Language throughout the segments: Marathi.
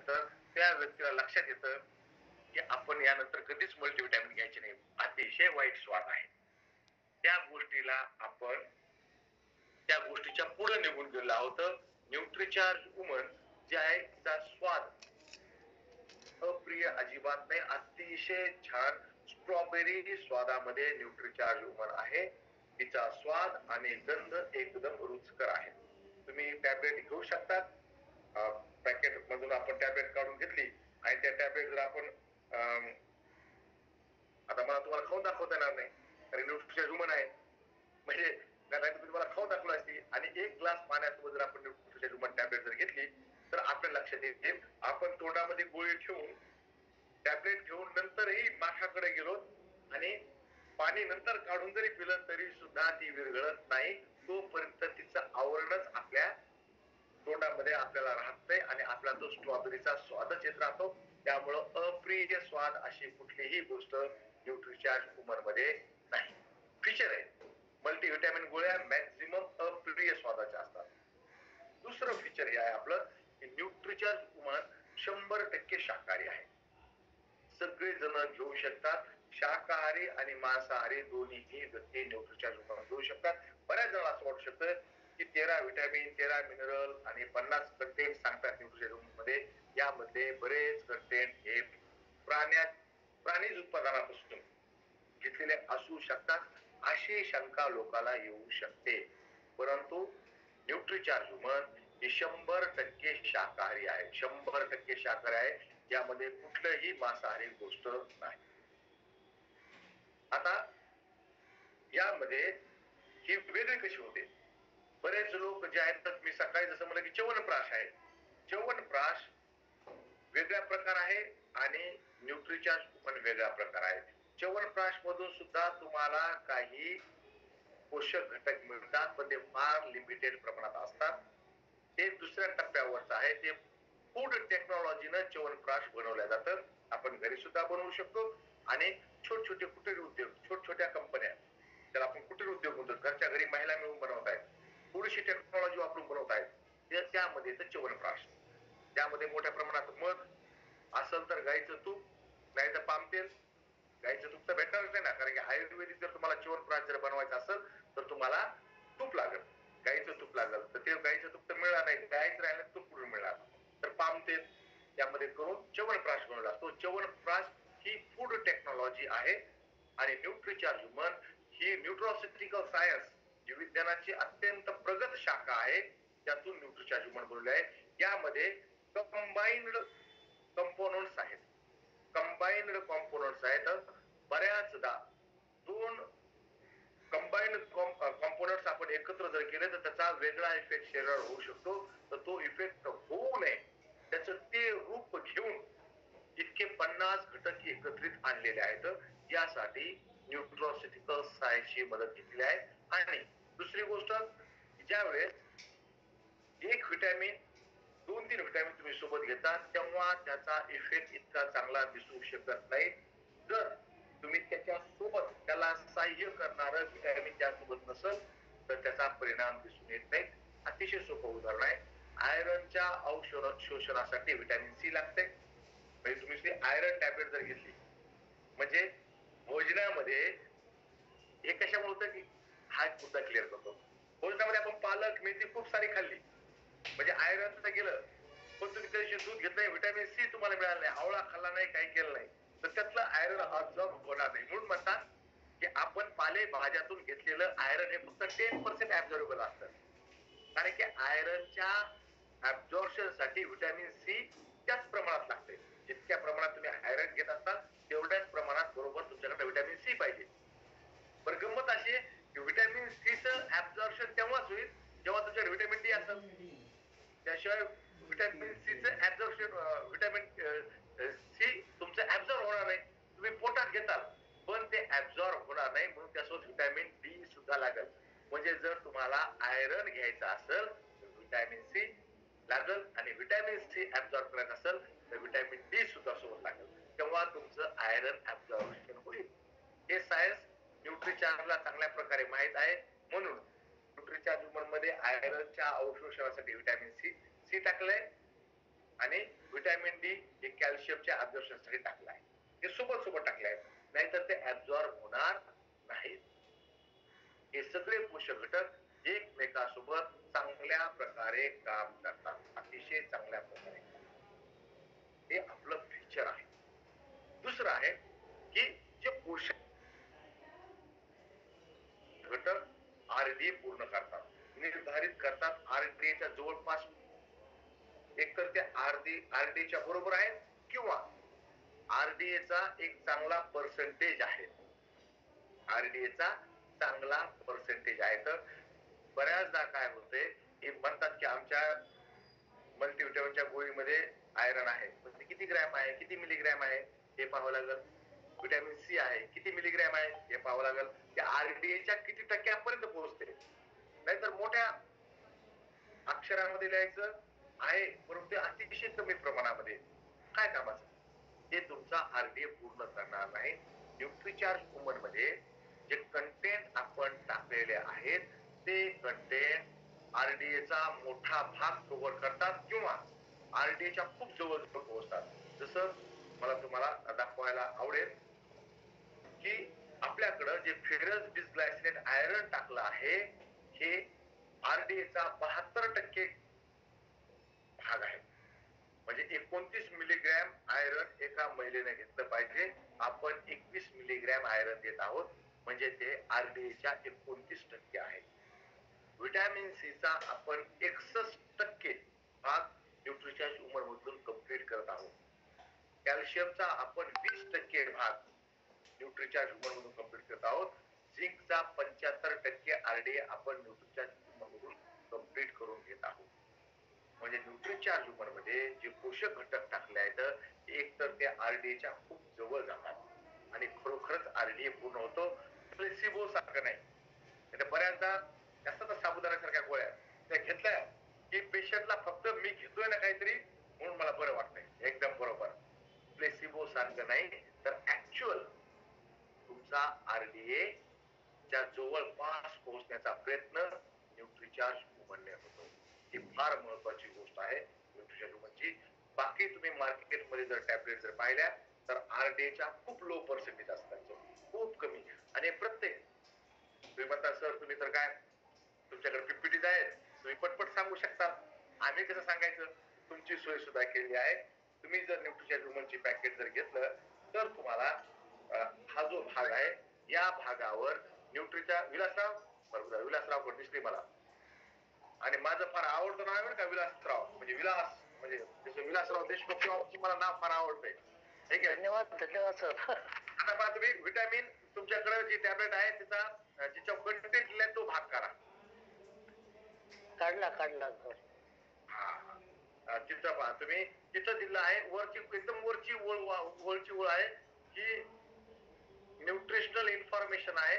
तर त्या व्यक्तीला लक्षात येतं की आपण यानंतर कधीच मल्टीव्हिटॅमिन घ्यायचे नाही. अतिशय वाईट स्वाद आहे. त्या गोष्टीला आपण त्या गोष्टीच्या पुढे निघून गेलो आहोत. न्यूट्रिचार्ज वुमन जे आहे तिचा स्वाद अप्रिय अजिबात नाही. अतिशय छान स्ट्रॉबेरी स्वादामध्ये न्यूट्रिचार्ज वुमन आहे. तिचा स्वाद आणि गंध एकदम रुचकर आहे. तुम्ही टॅबलेट घेऊ शकता. पॅकेट मधून आपण टॅबलेट काढून घेतली आणि त्या टॅबलेट जर आपण आता मला तुम्हाला खाऊन दाखवता येणार नाही कारण न्यूट्रिचार्ज वुमन आहे. म्हणजे नाही तुम्ही मला खाऊन दाखवली असती आणि एक ग्लास पाण्यासोबत जर आपण न्यूट्रिचार्ज वुमन टॅबलेट जर घेतली तर आपल्या लक्षात येईल आपण तोंडामध्ये गोळी ठेवून टॅबलेट घेऊन नंतरही माठाकडे गेलो आणि पाणी नंतर काढून जरी पिलं तरी सुद्धा ती विरघळत नाही. तोपर्यंत तिचं आवरणच आपल्या तोंडामध्ये आपल्याला राहत नाही आणि आपला तो स्ट्रॉबेरीचा स्वादच येत राहतो. त्यामुळं अप्रिय स्वाद अशी कुठलीही गोष्ट न्यूट्रिचार्ज वुमन मध्ये नाही. फीचर आहे मल्टीव्हिटॅमिन गोळ्या मॅक्झिमम अप्रिय स्वादाच्या असतात. दुसरं फीचर हे आहे आपलं की न्यूट्रिचार्ज वुमन 100% शाकाहारी आहे. सगळे जण घेऊ शकतात. शाकाहारी आणि मांसाहारी दोन्हीही व्यक्ती न्यूट्रिचार्ज वुमन घेऊ शकतात. बऱ्याच जणांना असं वाटू शकतं की 13 व्हिटॅमिन 13 मिनरल आणि 50 कंटेंट सांगतात न्यूट्रिचार्ज वुमन मध्ये. यामध्ये बरेच कंटेंट हे प्राणीज उत्पादनापासून घेतलेले असू शकतात अशी शंका लोकांना येऊ शकते. परंतु न्यूट्रिचार्ज वुमन ही 100% शाकाहारी आहे. 100% शाकाहारी आहे. यामध्ये कुठलंही मांसाहारी गोष्ट नाही. आता यामध्ये ही वेगळी कशी होते. बरेच लोक जे आहेत मी सकाळी जसं म्हणलं की च्यवनप्राश आहे. च्यवनप्राश वेगळ्या प्रकार आहे आणि न्यूट्रिचार्ज वुमन वेगळा प्रकार आहे. च्यवनप्राश मधून सुद्धा तुम्हाला काही पोषक घटक मिळतात पण ते फार लिमिटेड प्रमाणात असतात. ते दुसऱ्या टप्प्यावरच आहे. ते फूड टेक्नॉलॉजीनं च्यवनप्राश बनवल्या जातं. आपण घरी सुद्धा बनवू शकतो आणि छोटे छोटे कुटीर उद्योग छोट्या कंपन्या त्याला आपण कुटीर उद्योग म्हणतो घरच्या घरी महिला मिळून बनवत आहेत. थोडीशी टेक्नॉलॉजी वापरून बनवत आहेत. त्यामध्ये तर च्यवनप्राश त्यामध्ये मोठ्या प्रमाणात मध असेल तर गाईचं तूप नाही तर पाम तेल. गाईचं तूप तर भेटणारच नाही ना कारण की आयुर्वेदिक जर तुम्हाला च्यवनप्राश जर बनवायचं असेल तर तुम्हाला तूप लागेल. गाईचं तूप लागेल तर ते गाईचं तूप तर मिळणार नाही. गाईच राहिलं तूप कुठून मिळणार. तर पाम तेल त्यामध्ये करून च्यवनप्राश बनवला असतो. च्यवनप्राश ही फूड टेक्नॉलॉजी आहे आणि न्यूट्रिचार्ज वुमन ही न्यूट्रॉसिटिकल सायन्स जी विज्ञानाची अत्यंत प्रगत शाखा आहे त्यातून न्यूट्रिचार्ज वुमन बनवले आहे. यामध्ये कंबाईन्ड कंपोनंट्स आहेत. कंबाईन्ड कंपोनंट्स आहेत. बऱ्याचदा दोन कंबाईन्ड कंपोनंट्स आपण एकत्र जर केले तर त्याचा वेगळा इफेक्ट शरीरावर होऊ शकतो. तर तो इफेक्ट होऊ नये त्याचं ते रूप घेऊन इतके 50 घटक एकत्रित आणलेले आहेत. यासाठी न्यूट्रॉसिटिकल सायन्सची मदत घेतली आहे. आणि दुसरी गोष्ट ज्या वेळेस एक व्हिटॅमिन 2-3 व्हिटॅमिन तुम्ही सोबत घेतात तेव्हा त्याचा इफेक्ट इतका चांगला दिसू शकत नाही. जर तुम्ही त्याच्या सोबत त्याला सहाय्य करणारं व्हिटॅमिन त्यासोबत नसेल तर त्याचा परिणाम दिसून येत नाही. अतिशय सोपं उदाहरण आहे. आयरनच्या औषध शोषणासाठी व्हिटॅमिन सी लागते. म्हणजे तुम्ही आयरन टॅबलेट जर घेतली म्हणजे भोजनामध्ये हे कशामुळे होतं की हा मुद्दा क्लिअर करतो. भोजनामध्ये आपण पालक मेथी खूप सारी खाल्ली म्हणजे आयरन तर गेलं पण तुम्ही त्या दिवशी दूध घेतलंय व्हिटॅमिन सी तुम्हाला मिळालं नाही. आवळा खाल्ला नाही काही केलं नाही तर त्यातलं आयरन अब्सॉर्ब होणार नाही. म्हणून म्हणतात की आपण पालेभाज्यातून घेतलेलं आयरन हे फक्त 10% ऍब्झॉर्बेबल असतं. कारण की आयरनच्या ऍब्झॉर्प्शन साठी व्हिटॅमिन सी त्याच प्रमाणात लागते. जितक्या प्रमाणात तुम्ही आयरन घेत असाल तेवढ्याच प्रमाणात बरोबर तुमच्याकडे व्हिटॅमिन सी पाहिजे. पण गंमत अशी की व्हिटॅमिन सी चं ऍब्झॉर्प्शन तेव्हाच होईल जेव्हा तुमच्याकडे व्हिटॅमिन डी असेल. त्याशिवाय व्हिटॅमिन सी चं ऍब्झॉर्प्शन व्हिटॅमिन सी तुमचं ऍब्झॉर्ब होणार नाही. तुम्ही पोटात घेताल पण ते ऍब्झॉर्ब होणार नाही म्हणून त्यासोबत व्हिटॅमिन डी सुद्धा लागेल. म्हणजे जर तुम्हाला आयरन घ्यायचं असेल तर व्हिटॅमिन सी लागेल आणि व्हिटॅमिन सी ऍब्झॉर्ब करायचं असेल तर व्हिटॅमिन डी सुद्धा सोबत लागेल. तेव्हा तुमचं आयरन ऍब्झॉर्प्शन होईल. हे सायन्स न्यूट्रिचार्जला चांगल्या प्रकारे माहित आहे. म्हणून न्यूट्रिचार्ज वुमन मध्ये आयरनच्या अवशोषणासाठी व्हिटॅमिन सी टाकलंय आणि व्हिटॅमिन डी हे कॅल्शियमच्या ऍब्झॉर्प्शन साठी टाकलं आहे. हे सोबत सोबत टाकले आहेत, नाहीतर ते ऍब्झॉर्ब होणार नाहीत. हे सगळे पोषक घटक एकमेकांसोबत चांगल्या प्रकारे काम करतात, अतिशय चांगल्या प्रकारे. हे आपलं फीचर आहे. दुसरं आहे की जे पोषक घटक आरडीए पूर्ण करतात, निर्धारित करतात. आरडीएच्या जवळपास एकतर ते आरडीएच्या बरोबर आहेत किंवा आरडीएचा एक चांगला पर्सेंटेज आहे. आरडीएचा चांगला पर्सेंटेज आहे. तर बऱ्याचदा काय होते, हे म्हणतात की आमच्या मल्टीव्हिटॅमिनच्या गोळीमध्ये आयरन आहे, पण ते किती ग्रॅम आहे, किती मिलीग्रॅम आहे हे पाहावं लागेल. व्हिटॅमिन सी आहे, किती मिलीग्रॅम आहे हे पाहावं लागेल. त्या आरडीएच्या किती टक्क्यापर्यंत पोहोचते. नाहीतर मोठ्या अक्षरांमध्ये लिहायचं आहे परंतु अतिशय कमी प्रमाणामध्ये, काय कामाचं. ते तुमचा आरडीए पूर्ण करणार नाही. न्यूट्रीचार्ज वुमन मध्ये जे कंटेंट आपण टाकलेले आहेत ते कंटेंट आरडीएचा मोठा भाग कव्हर करतात किंवा आरडीएच्या खूप जवळ पोहोचतात. जसं मला तुम्हाला दाखवायला आवडेल की आपल्याकडं जे फेरस डिसग्लायसिनेट आयरन टाकलं आहे हे आरडीएचा 72% भाग आहे. म्हणजे 29 मिलीग्रॅम आयरन एका महिलेने घेतलं पाहिजे. आपण 21 मिलीग्रॅम आयरन देत आहोत, म्हणजे ते आरडीएच्या 29% आहे. व्हिटॅमिन सी चा आपण 61% भाग न्यूट्रीचार्ज वुमन मधून कंप्लीट करत आहोत. कॅल्शियमचा आपण 20% भाग न्यूट्रीचार्ज वुमन मधून कंप्लीट करत आहोत. झिंकचा 75% आरडीए आपण न्यूट्रीचार्ज वुमन मधून कंप्लीट करून घेत आहोत. म्हणजे न्यूट्रीचार्ज वुमन मध्ये जे पोषक घटक टाकले आहेत एक तर ते आरडीएच्या खूप जवळ जातात आणि खरोखरच आरडीए पूर्ण होतो. प्लेसिबो सारखं नाही. बऱ्याचदा जास्त साबुदाण्यासारख्या गोळ्या त्या घेतल्या की पेशंटला फक्त मी घेतोय ना काहीतरी म्हणून मला बरं वाटतंय, एकदम बरोबर. प्लेसिबो सारखं नाही, तर ऍक्च्युअल तुमचा आरडीए च्या जवळपास पोहोचण्याचा प्रयत्न न्यूट्रीचार्ज वुमनने होतो. ही फार महत्वाची गोष्ट आहे न्यूट्रीचार्ज वुमनची. बाकी तुम्ही मार्केटमध्ये जर टॅबलेट जर पाहिल्या तर आरडीएच्या खूप लो पर्सेंटेज असतात, खूप कमी. आणि प्रत्येक तुम्ही म्हणता सर तुम्ही तर काय तुमच्याकडे पीपीटीज आहेत, तुम्ही पटपट सांगू शकता. आम्ही कसं सांगायचं, तुमची सोय सुद्धा केली आहे. तुम्ही जर न्यूट्रीचार्ज वुमनची पॅकेट जर घेतलं तर तुम्हाला हा जो भाग आहे या भागावर न्यूट्रीचा विलासराव कोण दिसले मला, आणि माझं फार आवडतं नाव आहे का विलासराव, म्हणजे जसं विलासराव देशमुख मला नाव फार आवडतंय. ठीक आहे, धन्यवाद धन्यवाद सर. आता पहा तुम्ही व्हिटॅमिन तुमच्याकडे जी टॅबलेट आहे तिचा जिच्या कंटेंट लिहिलाय तो भाग करा. काढला सर. तिथं पहा तुम्ही, तिथं दिलं आहे वरची एकदम वरची ओळ आहे की न्यूट्रिशनल इन्फॉर्मेशन आहे.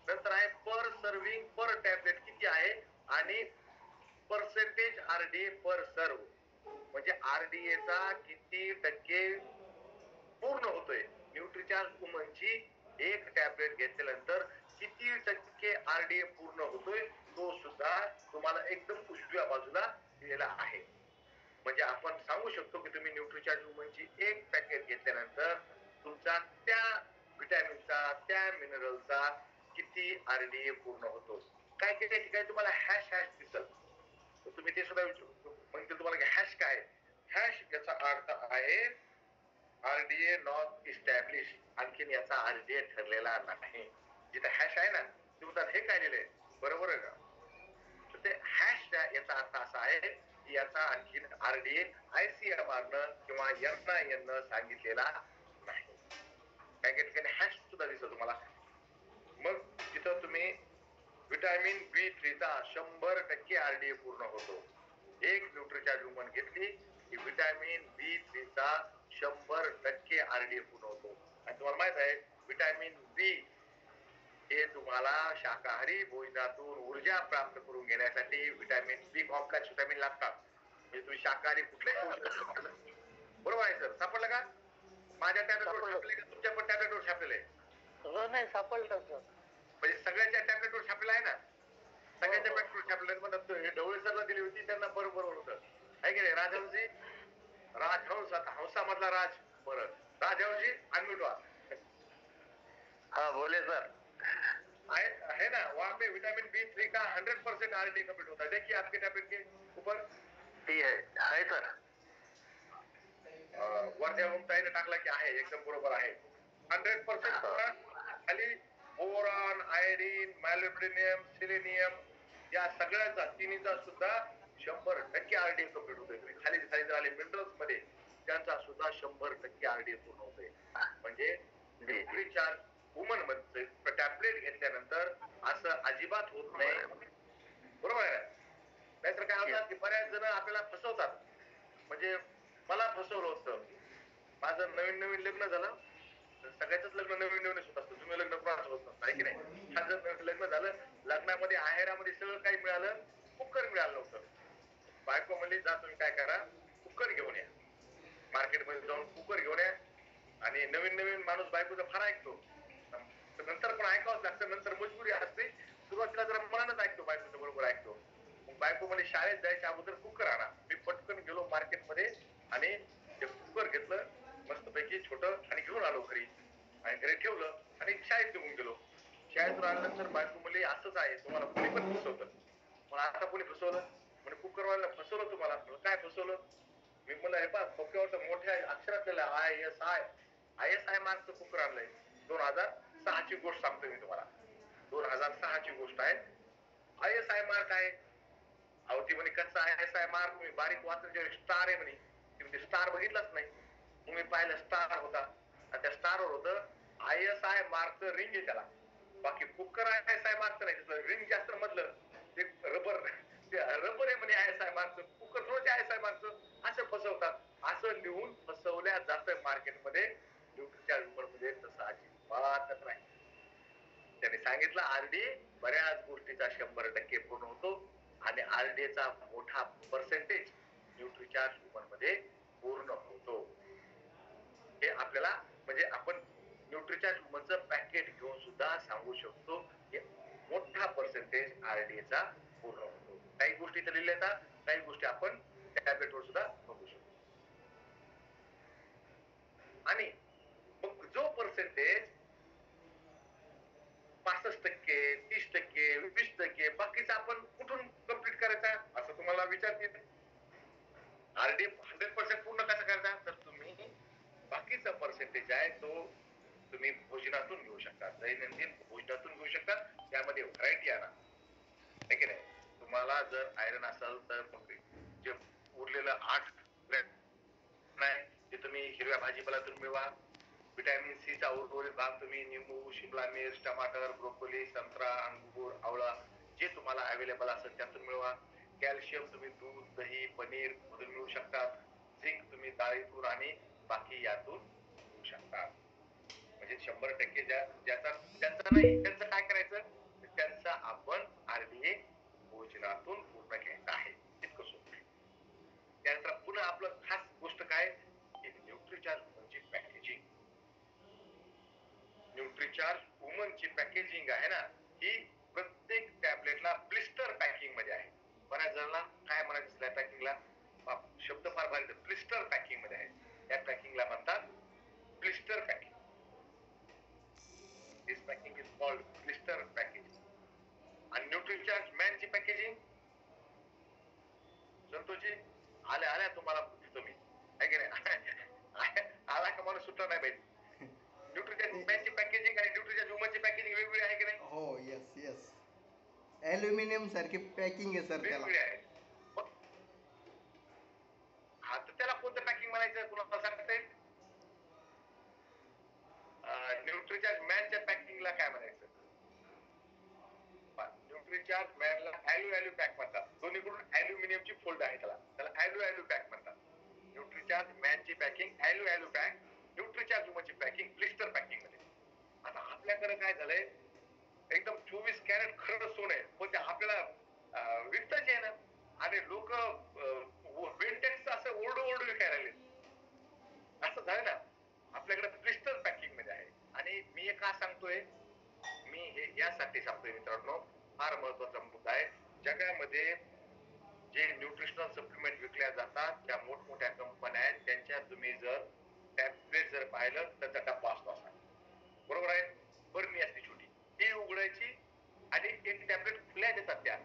नंतर आहे पर सर्विंग पर टॅबलेट किती आहे आणि पर्सेंटेज आरडीए पर सर्व, म्हणजे आरडीए चा किती टक्के पूर्ण होतोय. न्यूट्रीचार्ज वुमनची एक टॅबलेट घेतल्यानंतर किती टक्के आरडीए पूर्ण होतोय तो सुद्धा तुम्हाला एकदम उजव्या बाजूला दिलेला आहे. म्हणजे आपण सांगू शकतो की तुम्ही न्यूट्रीचार्ज वुमनची एक पॅकेट घेतल्यानंतर तुमचा त्या व्हिटॅमिनचा त्या मिनरलचा किती आरडीए पूर्ण होतो. काय काही ठिकाणी तुम्हाला हॅश दिसल, तुम्ही ते सुद्धा म्हणजे तुम्हाला हॅश काय, हॅश याचा अर्थ आहे आरडीए नॉट इस्टॅब्लिश, आणखीन याचा आरडीए ठरलेला नाही. जिथे हॅश आहे ना तुम्ही हे काय लिहिलंय बरोबर आहे का, तर ते हॅश याचा अर्थ असा आहे की याचा आणखीन आरडीए आयसीएमआर न किंवा एमआयएन न सांगितलेला नाही. काही ठिकाणी हॅश सुद्धा दिसतो तुम्हाला. मग तिथं तुम्ही व्हिटॅमिन बी3 चा 100% आरडीए पूर्ण होतो. एक न्यूट्रीचार्ज वुमन घेतली की व्हिटॅमिन बी3 चा 100% आरडीए पूर्ण होतो. आणि तुम्हाला माहित आहे व्हिटॅमिन बी हे तुम्हाला शाकाहारी भोजनातून ऊर्जा प्राप्त करून घेण्यासाठी व्हिटॅमिन बी कॉम्प्लेक्स व्हिटॅमिन लागतात. म्हणजे तुम्ही शाकाहारी कुठलेही भोजन, बरोबर आहे सर, सापडलं का? माझ्या टॅबलेटवर छापले का तुमच्या पण टॅबलेटवर छापलेले? नाही सापडलं सर. म्हणजे सगळ्यांच्या टॅबलेटवर छापलेलं आहे ना, सगळ्यांच्या टॅबलेटवर छापलेलं. म्हणतात ढवळे सरला दिली होती त्यांना बरोबर होतं आहे की नाही. राजहंस वाजता मधला राज. बरं राजावरजी अनम्यूट व्हा. हाँ बोले सर. है ना, वहाँ पे विटामिन B3 का 100% आरडी कंप्लीट होता है. देखिए आपके टैबलेट के ऊपर ठीक है सर. वरच्या ताईने टाकला की आहे, एकदम बरोबर आहे. 100% पुन्हा खाली बोरॉन, आयोडीन, मॅलिब्डेनियम, सिलेनियम या सगळ्याचा तिन्हीचा सुद्धा 100% आरडी कंप्लीट होतोय. खाली खाली आले मिनरल्स मध्ये त्यांचा सुद्धा 100% आरडी पूर्ण होतोय. म्हणजे न्यूट्रीचार्ज वुमन मध्ये टॅबलेट घेतल्यानंतर असं अजिबात होत नाही. बरोबर आहे. नाहीतर काय होतात की बऱ्याच जण आपल्याला फसवतात. म्हणजे मला फसवलं होतं. माझं नवीन नवीन लग्न झालं. सगळ्याच लग्न नवीन नवीनच होत असतं. जुनं लग्न कोणाचं होत नसतं, आहे की नाही. माझं नवीन लग्न झालं. लग्नामध्ये आहेरामध्ये सगळं काही मिळालं, कुकर मिळालं नव्हतं. बायको म्हणली जा तुम्ही काय करा, कुकर घेऊन या. मार्केटमध्ये जाऊन कुकर घेऊन या. आणि नवीन नवीन माणूस बायकोचा फार ऐकतो. नंतर पण ऐकावंच लागतं. नंतर मजबुरी असते. सुरुवातीला जरा मनानच ऐकतो, बायकोचं बरोबर ऐकतो. मग बायको म्हणे शाळेत जायच्या अगोदर कुकर आणा. मी पटकन गेलो मार्केटमध्ये आणि ते कुकर घेतलं मस्तपैकी छोटं आणि घेऊन आलो घरी. आणि घरी ठेवलं आणि शाळेत निघून गेलो. शाळेतून आल्यानंतर बायको म्हणली असंच आहे, तुम्हाला कोणी पण फसवतं. मग आता कोणी फसवलं? म्हणे कुकरवाल्याला फसवलं तुम्हाला. काय फसवलं? मी म्हणलं हे पहा खोक्यावर मोठ्या अक्षरात लिहिलं ISI मार्कचं कुकर आणलंय. 2006 ची गोष्ट सांगतोय मी तुम्हाला. 2006 ची गोष्ट आहे. ISI मार्क आहे. अहो ती म्हणे कसा ISI मार्क? मी बारीक वाचन स्टार आहे म्हणे. ती स्टार बघितलाच नाही. मग मी पाहिलं स्टार होता आणि त्या स्टारवर होतं ISI मार्कचं रिंग आहे त्याला. बाकी कुकर ISI मार्कचं नाही. रिंग जास्त मधलं ते रबर आहे म्हणे ISI मार्कचं. कुकर थोडं ISI मार्कचं. असं फसवतात. असं लिहून फसवल्या जातं मार्केटमध्ये. न्यूट्रीच्या मध्ये तसं अजिबात नाही. त्याने सांगितलं आरडी बऱ्याच गोष्टीचा 100% पूर्ण होतो आणि आरडीचा मोठा पर्सेंटेज न्यूट्रीचार्ज वुमन मध्ये पूर्ण होतो. हे आपल्याला म्हणजे आपण न्यूट्रीचार्ज वुमनचं पॅकेट घेऊन सुद्धा सांगू शकतो की मोठा पर्सेंटेज आरडीचा पूर्ण होतो. काही गोष्टी तर लिहिल्या येतात, काही गोष्टी आपण टॅबलेटवर सुद्धा बघू शकतो. आणि मग जो पर्सेंटेज 65%, 30%, 20%, बाकीचा आपण कुठून कंप्लीट करायचा असं तुम्हाला विचारतील. आरडी 100% पूर्ण कसा करायचा? तर तुम्ही बाकीचा पर्सेंटेज आहे तो तुम्ही भोजनातून घेऊ शकता. दैनंदिन भोजनातून घेऊ शकता. त्यामध्ये व्हरायटी आणा, आहे की नाही. तुम्हाला जर आयरन असेल तर मग जे उरलेलं 8 नाही ते तुम्ही हिरव्या भाजीपाल्यातून मिळवा. विटॅमिन सी चा उर्वरित भाग तुम्ही निंबू, शिमला मिर्च, टमाटर, ब्रोकोली, संत्रा, अंगूर, आवळा जे तुम्हाला अवेलेबल असेल त्यातून मिळवा. कॅल्शियम तुम्ही दूध, दही, पनीर मधून मिळू शकतात. झिंक तुम्ही डाळीतून आणि बाकी यातून मिळू शकतात. म्हणजे 100% ज्यांचा नाही त्यांचं काय करायचं? त्यांचा आपण आरडीए भोजनातून पूर्ण घ्यायचा आहे. इतकं सोपं आहे. त्यानंतर पुन्हा आपलं खास गोष्ट काय? न्यूट्रीचार्ज वुमनची पॅकेजिंग. न्यूट्रीचार्ज वुमनची पॅकेजिंग आहे ना, ही प्रत्येक टॅबलेटला ब्लिस्टर पॅकिंग मध्ये आहे. बऱ्याच जणांना काय म्हणायचं त्या पॅकिंगला? शब्द फार भारी, ब्लिस्टर पॅकिंग मध्ये आहे. त्या पॅकिंगला म्हणतात blister packing. This packing is called blister packaging. आणि न्यूट्रीचार्ज मॅनची पॅकेजिंग संतोषजी आल्या तुम्हाला तुम्ही आहे की नाही. आला का मला सुट्टा नाही पाहिजे. न्यूट्रीचार्ज मॅनची पॅकेजिंग आणि न्यूट्रीचार्ज वुमनची पॅकेजिंग वेगवेगळी आहे की नाही? हो येस. ॲल्युमिनियम सारखी पॅकिंग आहे सर त्याला. वेगवेगळी आहे. हा तर त्याला कोणतं पॅकिंग म्हणायचं तुम्हाला सांगता येईल? न्यूट्रीचार्ज मॅनच्या पॅकिंगला काय म्हणायचं? न्यूट्रीचार्ज मॅनला ॲल्यू पॅक म्हणतात. दोन्हीकडून ॲल्युमिनियमची फोल्ड आहे त्याला ॲल्यू पॅक म्हणतात. न्यूट्रीचार्ज मॅनची पॅकिंग ॲल्यू पॅक, न्यूट्रीचार्ज वुमनची पॅकिंग ब्लिस्टर पॅकिंग मध्ये. आता आपल्याकडे काय झालंय, एकदम 24 कॅरेट खरं सोनं आहे पण ते आपल्याला विकताच आहे ना. आणि लोक वेंटेक्स असं ओरडू विकायला लागले. असं झालं ना. आपल्याकडे ब्लिस्टर पॅकिंग मध्ये आहे. आणि मी हे का सांगतोय? मी हे यासाठी सांगतोय मित्रांनो, फार महत्वाचा मुद्दा आहे. जगामध्ये जे न्यूट्रिशनल सप्लिमेंट विकल्या जातात त्या मोठमोठ्या कंपन्या आहेत त्यांच्या तुम्ही जर टॅबलेट जर पाहिलं तर त्या डब्बा असतो असा, बरोबर आहे, बरणी असते छोटी, ती उघडायची आणि एक टॅबलेट खुल्या देतात त्या,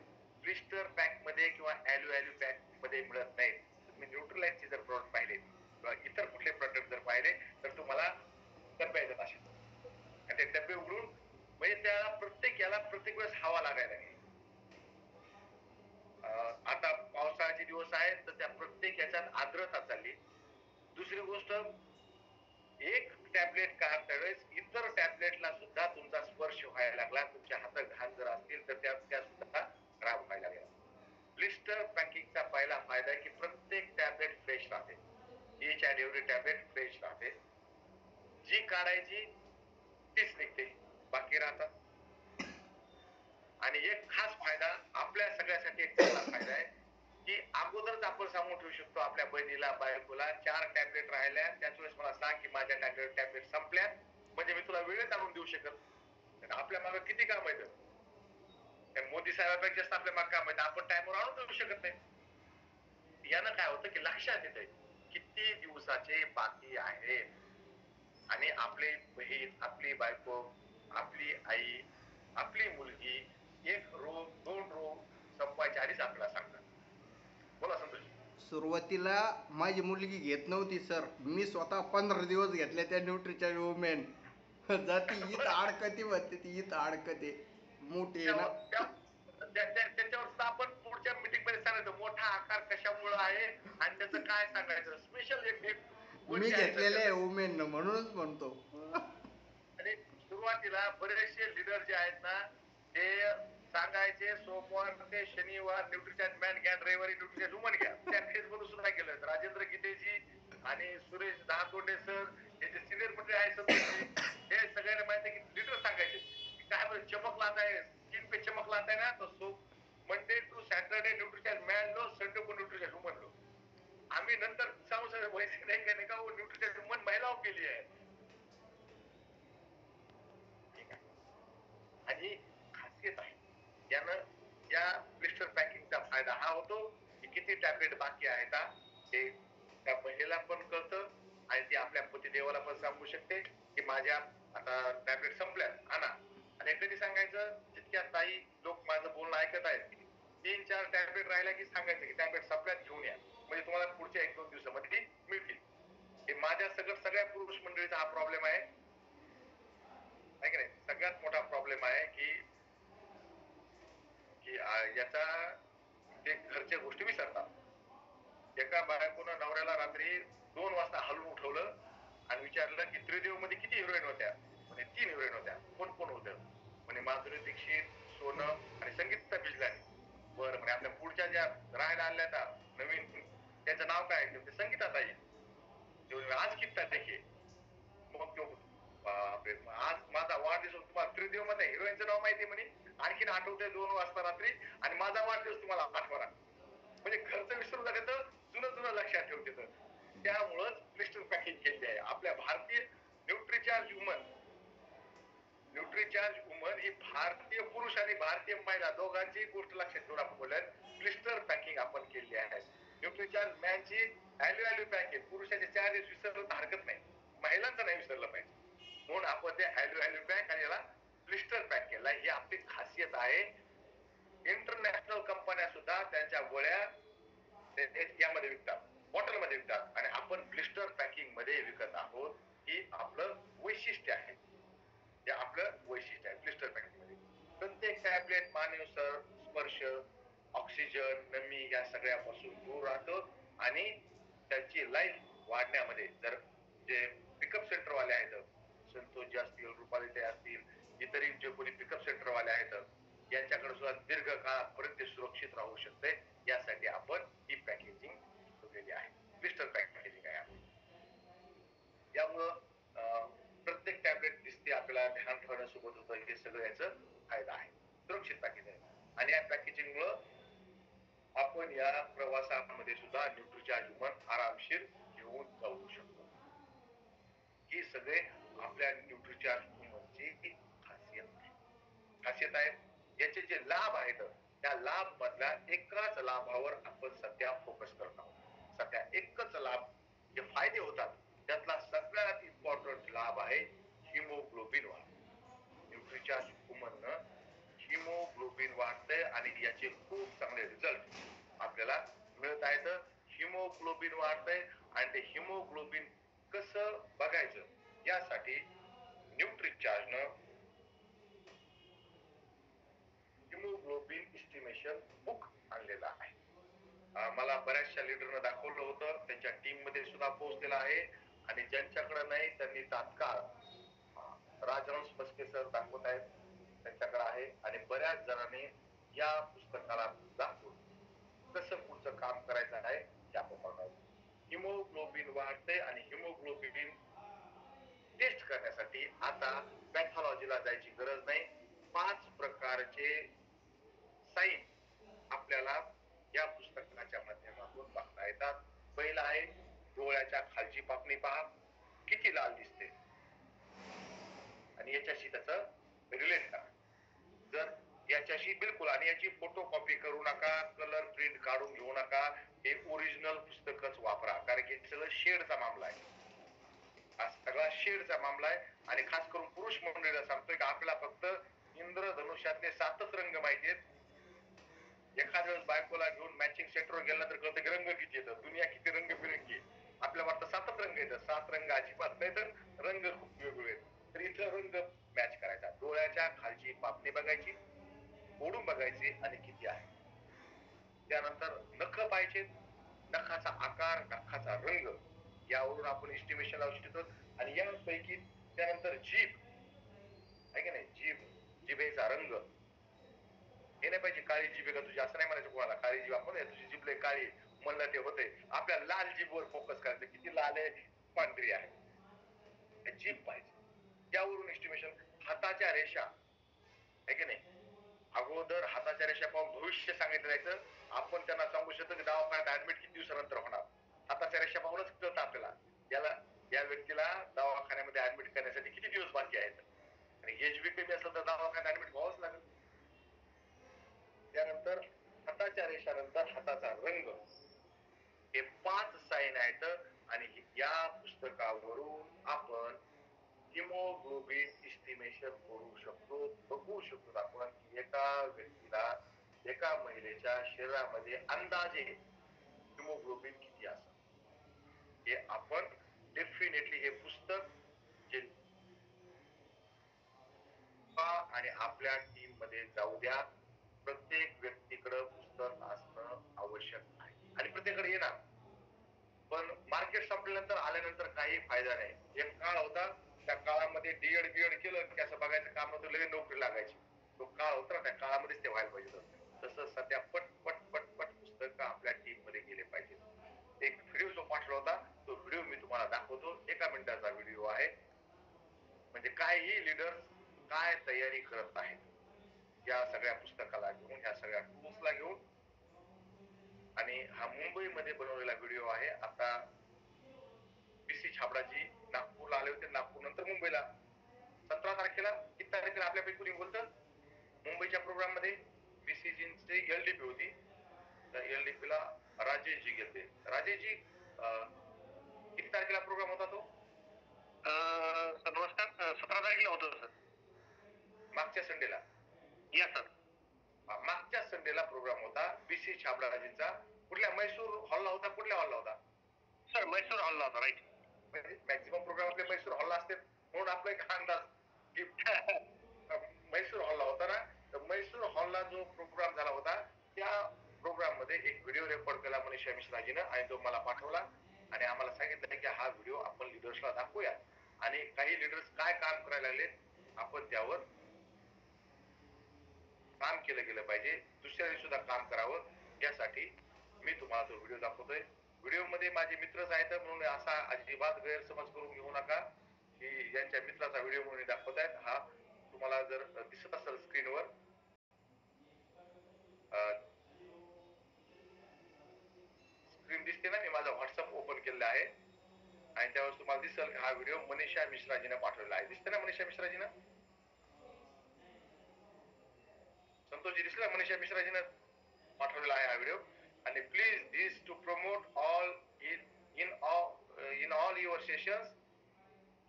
ब्लिस्टर पॅक मध्ये किंवा ॲल्यू पॅक मध्ये मिळत नाहीत. तुम्ही न्यूट्रलाइजचे जर प्रोडक्ट पाहिले किंवा इतर कुठले प्रोडक्ट जर पाहिले तर तुम्हाला डब्बे येतात असे, आणि ते डब्बे उघडून म्हणजे त्या प्रत्येक वेळेस हवा लागायला लागली. आता पावसाळ्याचे दिवस आहेत तर त्या प्रत्येक याच्यात आर्द्रता चालली. दुसरी गोष्ट, एक टॅबलेट काढता वेळेस इतर टॅबलेटला सुद्धा तुमचा स्पर्श व्हायला लागला, तुमच्या हातात घाण जर असतील तर त्या सुद्धा खराब व्हायला लागल्या. ब्लिस्टर पॅकिंगचा पहिला फायदा आहे की प्रत्येक टॅबलेट फ्रेश राहते, each and every tablet fresh राहते, जी काढायची तीच निघते, बाकी राहतात. आणि एक खास फायदा आपल्या सगळ्यासाठी एक चांगला फायदा आहे की अगोदरच आपण सांगून ठेवू शकतो आपल्या बहिणीला बायकोला 4 टॅबलेट राहिल्या त्याच वेळेस मला सांग की माझ्या टॅबलेट संपल्या, म्हणजे मी तुला वेळेत आणून देऊ शकत. आपल्या मागे किती काम आहेत, मोदी साहेबांपेक्षा जास्त आपल्या मागे काम आहेत, आपण टाइमवर आणून देऊ शकत नाही. यानं काय होतं की लक्षात येते किती दिवसाचे बाकी आहेत, आणि आपली बहीण, आपली बायको, आपली आई, आपली मुलगी एक रोग 2 रोग संपायच्या आधीच आपल्याला सांगतात. बोला संतोष. सुरुवातीला माझी मुलगी घेत नव्हती सर, मी स्वतः 15 दिवस घेतले त्या न्यूट्रीच्या वुमेन. जाती हीच अडकते म्हणते, ती हीच अडकते मोठी आहे ना. त्याच्यावर सुद्धा आपण पुढच्या मीटिंग मध्ये सांगायचं मोठा आकार कशामुळे आहे आणि त्याचं काय सांगायचं, स्पेशल एक मी घेतलेले आहे वुमेन म्हणूनच म्हणतो. आणि सुरुवातीला बरेचसे लीडर जे आहेत ना ते सांगायचे सोमवार ते शनिवार न्यूट्रिशन मॅन घ्या, रविवारी न्यूट्रिशन वुमन घ्या. त्या फेज मधून सुद्धा केलं. राजेंद्र गीतेजी आणि सुरेश दहातोंडे सर हे जे सिनियर मंडळी आहेत संतोषजी, हे सगळ्यांना माहिती आहे की लीडर सांगायचे की काय म्हणजे चमक लाता है, स्किन पे चमक लाता है ना तो so Monday to Saturday nutrition man लो, संडे को न्यूट्रिशन वुमन लो. आम्ही नंतर सांगू वैसे नाही का न्यूट्रिशन वुमन महिलाओं के लिए आहे. आणि खासियत आहे यानं, या ब्लिस्टर पॅकिंगचा फायदा हा होतो की किती टॅबलेट बाकी आहेत हे त्या महिलेला पण कळतं आणि ती आपल्या पतिदेवाला पण सांगू शकते की माझ्या आता टॅबलेट संपल्यात आणा. आणि कधी सांगायचं जितक्या ताई लोक माझं बोलणं ऐकत आहेत 3-4 टॅबलेट राहिल्या की सांगायचं की टॅबलेट संपल्यात घेऊन या, म्हणजे तुम्हाला पुढच्या 1-2 दिवसामध्ये मिळतील. हे माझ्या सगळ्या पुरुष मंडळीचा हा प्रॉब्लेम आहे की नाही, सगळ्यात मोठा प्रॉब्लेम आहे की की याचा ते घरच्या गोष्टी विसरतात. एका बायकोनं नवऱ्याला रात्री 2 वाजता हलवून उठवलं आणि विचारलं की त्रिदेव मध्ये किती हिरोईन होत्या, म्हणजे 3 हिरोईन होत्या, कोण कोण होतं, म्हणे माधुरी दीक्षित, सोनम आणि संगीता बिजलानी. बरं म्हणे आपल्या पुढच्या ज्या राहायला आल्या त्या नवीन त्यांचं नाव काय आहे, संगीताताई. आज किती तारीख आहे, मग तो बापरे आज माझा वाढदिवस, तुम्हाला त्रिदेव मध्ये हिरोईनचं नाव माहिती म्हणे, आणखीन आठवतंय 2 वाजता रात्री आणि माझा वाढदिवस तुम्हाला आठवणार, म्हणजे खर्च विसरून जाते तर जुनं लक्षात ठेवते. तर त्यामुळंच ब्लिस्टर पॅकिंग केली आहे. आपल्या भारतीय न्यूट्रीचार्ज वुमन ही भारतीय पुरुष आणि भारतीय महिला दोघांची गोष्ट लक्षात ठेवून आपण बोलूयात. ब्लिस्टर पॅकिंग आपण केली आहे. न्यूट्रीचार्ज मॅनची ॲल्यू पॅकिंग पुरुषाचे चार्जेस विसरलं तर हरकत नाही, महिलांचं नाही विसरलं पाहिजे, म्हणून आपण ते ॲल्यू पॅक आणि याला ब्लिस्टर पॅक केला. ही आपली खासियत आहे. इंटरनॅशनल कंपन्या सुद्धा त्यांच्या गोळ्या यामध्ये विकतात, बॉटल मध्ये विकतात, आणि आपण ब्लिस्टर पॅकिंग मध्ये विकत आहोत. ही आपलं वैशिष्ट्य आहे, हे आपलं वैशिष्ट्य आहे. ब्लिस्टर पॅकिंग मध्ये प्रत्येक टॅबलेट मानवीय स्पर्श, ऑक्सिजन, नमी या सगळ्यापासून दूर राहतो आणि त्यांची लाईफ वाढण्यामध्ये जर जे पिकअप सेंटर वाले आहेत, संतोष असतील, रुपाली असतील, इतरही जे कोणी पिकअप सेंटर वाले आहेत यांच्याकडे सुद्धा दीर्घकाळापर्यंत सुरक्षित राहू शकते, यासाठी आपण ही पॅकेजिंग ठेवलेली आहे. ब्लिस्टर पॅकेजिंग आहे आपली. यामुळं प्रत्येक टॅबलेट दिसते आपल्याला ध्यान ठेवण्यासोबत होतं, हे सगळं याचं फायदा आहे. सुरक्षित पॅकेज आहे आणि या पॅकेजिंग मुळे आपण या प्रवासामध्ये सुद्धा न्यूट्रीचार्ज वुमन आरामशीर घेऊन जाऊ शकतो. ही सगळे आपल्या न्यूट्रीचार्ज वुमनची खासियत आहे. याचे जे लाभ आहेत त्या लाभ मधल्या एकाच लाभावर आपण सध्या फोकस करत आहोत. सध्या एकच लाभ जे फायदे होतात त्यातला सगळ्यात इम्पॉर्टंट लाभ आहे हिमोग्लोबिन वाढ. न्यूट्रिचार्ज वुमननं हिमोग्लोबिन वाढतंय आणि याचे खूप चांगले रिझल्ट आपल्याला मिळत आहेत. हिमोग्लोबिन वाढतंय आणि ते हिमोग्लोबिन कसं बघायचं यासाठी न्यूट्रिचार्जनं हिमोग्लोबिन इस्टिमेशन बुक आणलेलं आहे. मला बऱ्याचशा लीडरनं दाखवलं होतं, त्यांच्या टीम मध्ये सुद्धा पोहोचलेला आहे आणि ज्यांच्याकडे नाही त्यांनी तात्काळ राजहंस मस्के सर दाखवत आहेत, त्यांच्याकडे आहे आणि बऱ्याच जणांनी या पुस्तकाला दाखवून कसं पुढचं काम करायचं आहे हे आपण बघावं. हिमोग्लोबिन वाढते आणि हिमोग्लोबिन टेस्ट करण्यासाठी आता पॅथॉलॉजीला जायची गरज नाही. 5 प्रकारचे साईन आपल्याला या पुस्तकाच्या माध्यमातून बघता येतात. पहिला आहे डोळ्याच्या खालची पापणी पहा किती लाल दिसते आणि याच्याशी त्याचं रिलेट करा. जर याच्याशी बिलकुल आणि याची फोटो कॉपी करू नका, कलर प्रिंट काढून घेऊ नका, हे ओरिजिनल पुस्तकच वापरा, कारण की सगळं शेडचा मामला आहे. हा सगळा शेडचा मामला आहे आणि खास करून पुरुष मंडळीला सांगतोय की आपल्याला फक्त इंद्रधनुष्यातले 7च रंग माहिती आहेत. एखाद्या वेळेस बायकोला घेऊन मॅचिंग सेंटरवर गेला तर कळतं की रंग किती येतात, दुनिया किती रंगबिरंगी आहे. आपल्या वाटतं 7च रंग येतात, 7 रंग अजिबात नाही, तर रंग खूप वेगवेगळे आहेत. तर इथं रंग मॅच करायचा. डोळ्याच्या खालची पापणी बघायची, ओढून बघायची आणि किती आहे. त्यानंतर नख पाहिजे, नखाचा आकार, नखाचा रंग यावरून आपण एस्टिमेशन लावू शकतो. आणि यापैकी त्यानंतर जीभ आहे की नाही, जिभेचा रंग हे नाही पाहिजे काळी जीभ आहे का तुझी, असं नाही म्हणायचं कोणाला. काळी जीभ आपण तुझी जीभ लय काळी म्हणलं ते होते. आपल्या लाल जीभवर फोकस करायचं, किती लाल आहे, पांढरी आहे, जीभ पाहिजे. त्यावरून एस्टिमेशन. हाताच्या रेषा आहे की नाही, अगोदर हाताच्या रेषा पाहून भविष्य सांगितलं जायचं. आपण त्यांना सांगू शकतो की दवाखान्यात ऍडमिट किती दिवसानंतर होणार, हाताच्या रेषा पाहूनच कळतं आपल्याला याला या व्यक्तीला दवाखान्यामध्ये ऍडमिट करण्यासाठी किती दिवस बाकी आहेत. आणि एचबी कमी असेल तर दवाखान्यात ऍडमिट व्हावंच लागेल. त्यानंतर हाताच्या रेषानंतर हाताचा रंग, हे 5 साईन आहेत आणि या पुस्तकावरून आपण हिमोग्लोबिन इस्टिमेशन करू शकतो. बघू शकतो आपण की एका व्यक्तीला, एका महिलेच्या शरीरामध्ये अंदाजे हिमोग्लोबिन किती असतं. हे आपण डेफिनेटली हे पुस्तक जे आणि आपल्या टीम मध्ये जाऊ द्या. प्रत्येक व्यक्तीकडे पुस्तक असणं आवश्यक आहे आणि प्रत्येकाकडे येणार. पण मार्केट संपल्यानंतर आल्यानंतर काही फायदा नाही. एक काळ होता, त्या काळामध्ये डीएड बीएड केलं की असं बघायचं काम नव्हतं, लगेच नोकरी लागायची. तो काळ होता, त्या काळामध्येच ते व्हायला पाहिजे. तसं सध्या पट पट पट पट पुस्तक आपल्या टीम मध्ये गेले पाहिजे. एक व्हिडिओ जो पाठवला होता तो व्हिडिओ मी तुम्हाला दाखवतो. 1 मिनिटाचा व्हिडिओ आहे. म्हणजे काही लीडर काय तयारी करत आहेत या सगळ्या पुस्तकाला घेऊन, ह्या सगळ्या टूल्सला घेऊन. आणि हा मुंबईमध्ये बनवलेला व्हिडिओ आहे. आता बीसी छाबडाजी नागपूरला आले होते, नागपूर नंतर मुंबईला. 17 तारखेला, किती तारखेला आपल्यापैकी कोणी बोलतं, मुंबईच्या प्रोग्राम मध्ये बीसीजींची एलडीपी होती. त्या एलडीपी ला राजेशजी गेले. राजेशजी किती तारखेला प्रोग्राम होता तो? नमस्कार, 17 तारखेला होतो सर. मागच्या संडेला. या सर. मागच्या संडेला प्रोग्राम होता बीसी छाबडाजींचा. कुठल्या मैसूर हॉलला होता, कुठल्या हॉलला होता सर? मैसूर हॉलला होता. राईट. मॅक्झिमम प्रोग्राम आपले मैसूर हॉलला असते म्हणून आपला एक अंदाज की मैसूर हॉलला होता ना. तर मैसूर हॉलला जो प्रोग्राम झाला होता त्या प्रोग्राम मध्ये एक व्हिडिओ रेकॉर्ड केला मनीषा मिश्राजीनं आणि तो मला पाठवला आणि आम्हाला सांगितलं की हा व्हिडिओ आपण लीडर्सला दाखवूया आणि काही लीडर्स काय काम करायला लागले आपण त्यावर काम केलं गेलं पाहिजे, दुसऱ्या दिवशी सुद्धा काम करावं. यासाठी मी तुम्हाला तो व्हिडिओ दाखवतोय. व्हिडिओ मध्ये माझे मित्रच आहेत म्हणून असा अजिबात गैरसमज करून घेऊ नका की यांच्या मित्राचा व्हिडिओ म्हणून दाखवतायत. हा तुम्हाला जर दिसत असेल स्क्रीनवर, स्क्रीन दिसते ना, मी माझा व्हॉट्सअप ओपन केलेला आहे आणि त्यावेळेस तुम्हाला दिसेल हा व्हिडिओ मनीषा मिश्राजीने पाठवलेला आहे. दिसते ना मनीषा मिश्राजीनं? संतोषजी दिसला मनीषा मिश्राजीनं पाठवलेला आहे हा व्हिडिओ. आणि please this to promote all in all your sessions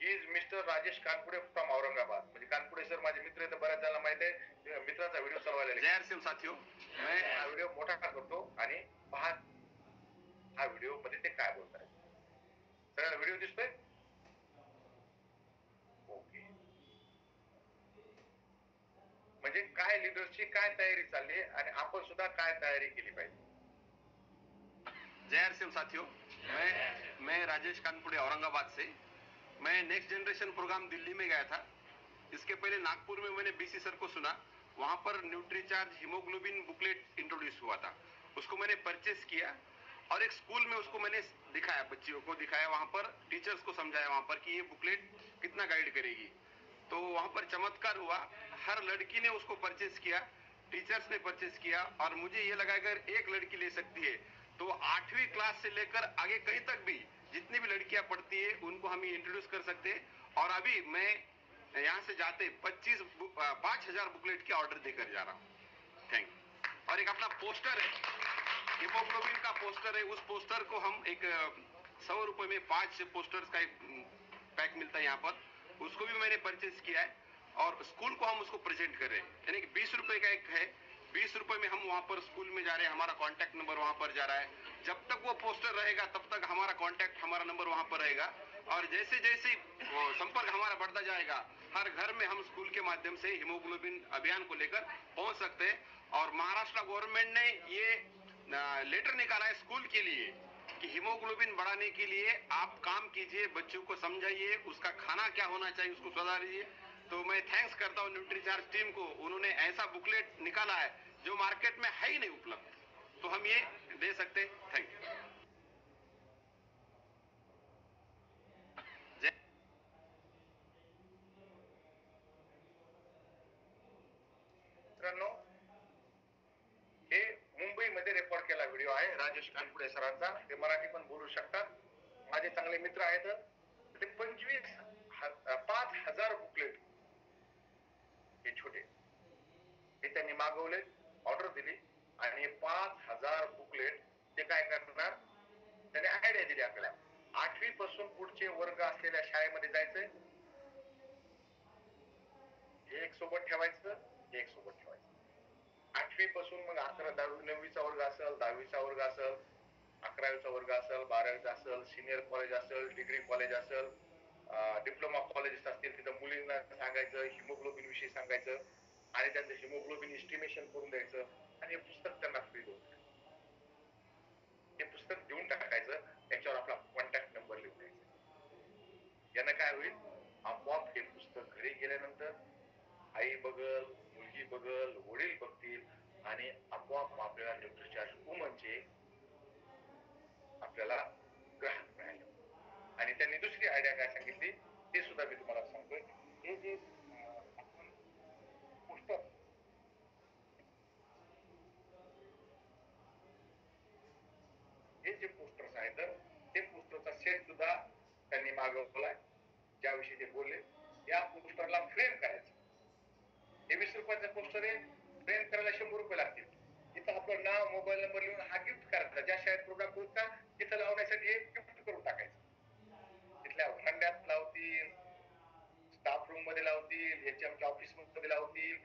is mister Rajesh Kanpude from Aurangabad. म्हणजे कानपुडे सर माझे मित्र आहेत, बऱ्याच जणांना माहित आहे. मित्राचा व्हिडिओ चालवायला जय हरसिम साथियों, मैं हा व्हिडिओ मोठा करतो आणि पहा हा व्हिडिओ मध्ये ते काय बोलतात. सगळ्यांना व्हिडिओ दिसतोय? ओके. म्हणजे काय लीडरची काय तयारी चालली आहे आणि आपण सुद्धा काय तयारी केली पाहिजे. जय हरसिम साथियों, मैं राजेश कानपुड़े औरंगाबाद से। मैं नेक्स्ट जनरेशन प्रोग्राम दिल्ली में गया था। इसके पहले नागपुर में मैंने बीसी सर को सुना, वहां पर न्यूट्रीचार्ज हीमोग्लोबिन बुकलेट इंट्रोड्यूस हुआ था, उसको मैंने परचेस किया और एक स्कूल में उसको मैंने दिखाया, बच्चियों को दिखाया, वहां पर टीचर्स को समझाया वहां पर कि ये बुकलेट कितना गाइड करेगी। तो वहां पर चमत्कार हुआ, हर लड़की ने उसको परचेस किया, टीचर्स ने परचेस किया और मुझे ये लगा अगर एक लड़की ले सकती है तो 8वीं क्लास से लेकर आगे कहीं तक भी जितनी भी लड़कियां पढ़ती है उनको हम ये इंट्रोड्यूस कर सकते हैं। और अभी मैं यहाँ से जाते 5,000 बुकलेट की ऑर्डर देकर जा रहा हूँ। Thank you. और एक अपना पोस्टर है, हीमोग्लोबिन का पोस्टर है, उस पोस्टर को हम एक 100 रुपए में 5 पोस्टर्स का एक पैक मिलता है यहाँ पर, उसको भी मैंने परचेज किया है और स्कूल को हम उसको प्रेजेंट कर रहे हैं। यानी कि 20 रुपए का एक है, 20 रुपए में हम वहां पर स्कूल में जा रहे हैं, हमारा कांटेक्ट नंबर वहां पर जा रहा है। जब तक वो पोस्टर रहेगा तब तक हमारा कांटेक्ट, हमारा नंबर वहां पर रहेगा और जैसे जैसे वो संपर्क हमारा बढ़ता जाएगा, हर घर में हम स्कूल के माध्यम से हीमोग्लोबिन अभियान को लेकर पहुंच सकते हैं। और महाराष्ट्र गवर्नमेंट ने ये लेटर निकाला है स्कूल के लिए कि हीमोग्लोबिन बढ़ाने के लिए आप काम कीजिए, बच्चों को समझाइए, उसका खाना क्या होना चाहिए उसको सुधारिए। तो मैं थैंक्स करता हूँ न्यूट्रीचार्ज टीम को, उन्होंने ऐसा बुकलेट निकाला है जो मार्केट में है ही नहीं उपलब्ध, तो हम ये दे सकते हैं। Thank you. मित्रांनो, हे मुंबईमध्ये रेकॉर्ड केला व्हिडिओ आहे राजेश कानपुडे सरांचा. ते मराठी पण बोलू शकतात, माझे चांगले मित्र आहेत. ते 5,000 बुकलेट हे छोटे हे त्यांनी मागवले, ऑर्डर दिली आणि 5,000 बुकलेट ते काय करणार, त्याने आयडिया दिली आपल्याला. 8वी पासून पुढचे वर्ग असलेल्या शाळेमध्ये जायचंय, एक सोबत ठेवायचं, एक सोबत ठेवायचं. 8वी पासून मग 11, 10वी, 9वीचा वर्ग असेल, 10वीचा वर्ग असेल, 11वीचा वर्ग असेल, 12वीचा असेल, सिनियर कॉलेज असेल, डिग्री कॉलेज असेल, डिप्लोमा कॉलेजेस असतील, तिथं मुलींना सांगायचं, हिमोग्लोबिन विषयी सांगायचं आणि त्यांचं हिमोग्लोबिन एस्टिमेशन करून द्यायचं आणि हे पुस्तक त्यांना फ्री देऊन टाकायचं. हे पुस्तक देऊन टाकायचं, त्याच्यावर आपला कॉन्टॅक्ट नंबर लिहून द्यायचा. यानं काय होईल, आपोआप हे पुस्तक घरी गेल्यानंतर आई बघल, मुलगी बघल, वडील बघतील आणि आपोआप आपल्याला न्यूट्रीचार्ज वुमनचे आपल्याला ग्राहक मिळाले. आणि त्यांनी दुसरी आयडिया काय सांगितली ते सुद्धा मी तुम्हाला सांगतोय. हे जे आपण पुस्तक हे जे पोस्टर्स आहेत ते पोस्टरचा सेट सुद्धा त्यांनी मागवलाय. ज्याविषयी ते बोलले, या पोस्टरला फ्रेम करायचं. हे 20 रुपयाचं पोस्टर आहे, फ्रेम करायला 100 रुपये लागतील. तिथं आपलं नाव, मोबाईल नंबर लिहून हा गिफ्ट करायचा. ज्या शाळेत प्रोग्राम करू का तिथं लावण्यासाठी हे गिफ्ट करून टाकायचं. तिथल्या व्हरांड्यात लावतील, स्टाफ रूम मध्ये लावतील, आमच्या ऑफिस मध्ये लावतील,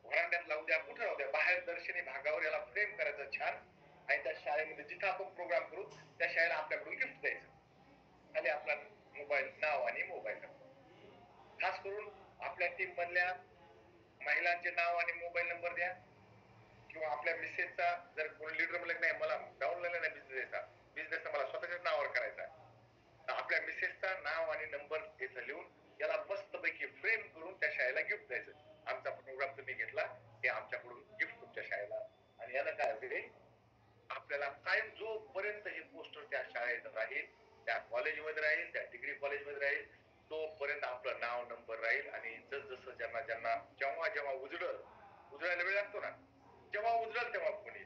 व्हरांड्यात लावू द्या, कुठं लावू द्या, बाहेर दर्शनी भागावर याला फ्रेम करायचं छान आणि त्या शाळेमध्ये जिथं आपण प्रोग्राम करू त्या शाळेला आपल्याकडून गिफ्ट द्यायचं. आणि आपला मोबाईल नाव आणि मोबाईल नंबर, खास करून आपल्या टीम मधल्या महिलांचे नाव आणि मोबाईल नंबर द्या. किंवा आपल्या मिसेसचा, जर कोणी लीडर म्हणलं नाही मला डाऊनलाईन नाही बिझनेस मला स्वतःच्याच नावावर करायचा आहे, तर आपल्या मिसेसचा नाव आणि नंबर इथं लिहून याला मस्तपैकी फ्रेम करून त्या शाळेला गिफ्ट द्यायचं. आमचा प्रोग्राम तुम्ही घेतला, हे आमच्याकडून गिफ्ट तुमच्या शाळेला. आणि यानं काय होईल, आपल्याला कायम जोपर्यंत हे पोस्टर त्या शाळेत राहील, त्या कॉलेजमध्ये राहील, त्या डिग्री कॉलेजमध्ये राहील, तोपर्यंत आपलं नाव नंबर राहील. आणि जसं ज्यांना ज्यांना जेव्हा उजळायला वेळ लागतो ना, जेव्हा उजळल तेव्हा कोणी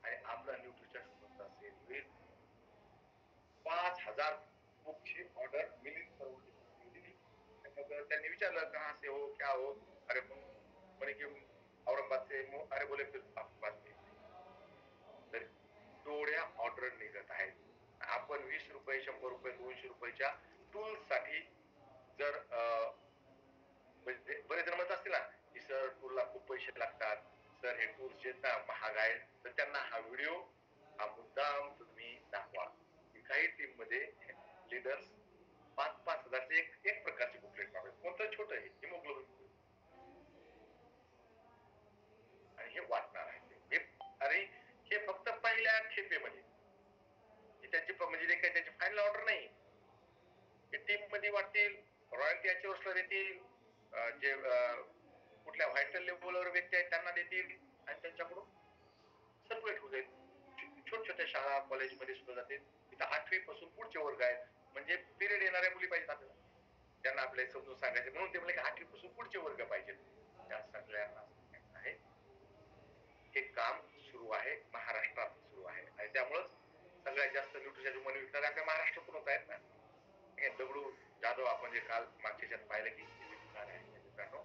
आणि आपला न्यूट्रीचार्ज कोणता सेल होईल. 5,000 बुकची ऑर्डर मिलिंद सरोवरची दिली. त्यांनी विचारलं कहाँ से हो, क्या हो, अरे म्हणे की औरंगाबाद से अरे बोले फिर आपके पास नहीं. तर एवढ्या ऑर्डर निघत आहेत. आपण 20 रुपये 100 रुपये 200 रुपयाच्या टूल्स साठी जर म्हणजे बरेच जण म्हणत असतील ना की सर टूलला खूप पैसे लागतात, सर हे टूल्स जे ना महाग आहेत, तर त्यांना हा व्हिडिओ हा मुद्दाम तुम्ही दाखवा. काही टीम मध्ये लीडर्स 5-5 हजारचे एक प्रकारचे बुकलेट मागवतात. कोणतं छोटं आहे हिमोग्लोबिन आणि हे वाटणार आहे. हे अरे हे फक्त पहिल्या खेपेमध्ये त्यांची म्हणजे काही त्यांची फायनल ऑर्डर नाही. हे टीम मध्ये वाटतील, रॉयल्टी अचिव्हर्सला देतील, जे कुठल्या व्हायटल लेवलवर व्यक्ती आहेत त्यांना देतील आणि त्यांच्याकडून सर्क्युलेट होऊ जाईल. छोट्या छोट्या शाळा कॉलेजमध्ये सुद्धा जातील. इथं 8वी पासून पुढचे वर्ग आहेत, म्हणजे पिरियड येणाऱ्या मुली पाहिजेत आपल्याला, त्यांना आपल्याला समजून सांगायचं. म्हणून ते म्हणजे 8वी पासून पुढचे वर्ग पाहिजेत. त्या सगळ्यांना सांगायचं आहे. हे काम सुरू आहे, महाराष्ट्रात सुरू आहे आणि त्यामुळेच सगळ्यात जास्त न्यूट्रिशन ह्युमन विकणारे आपल्या महाराष्ट्रातूनच आहेत ना. दगडू जाधव आपण जे काल मागच्या ह्याच्यात पाहिलं की विकणार आहे. मित्रांनो,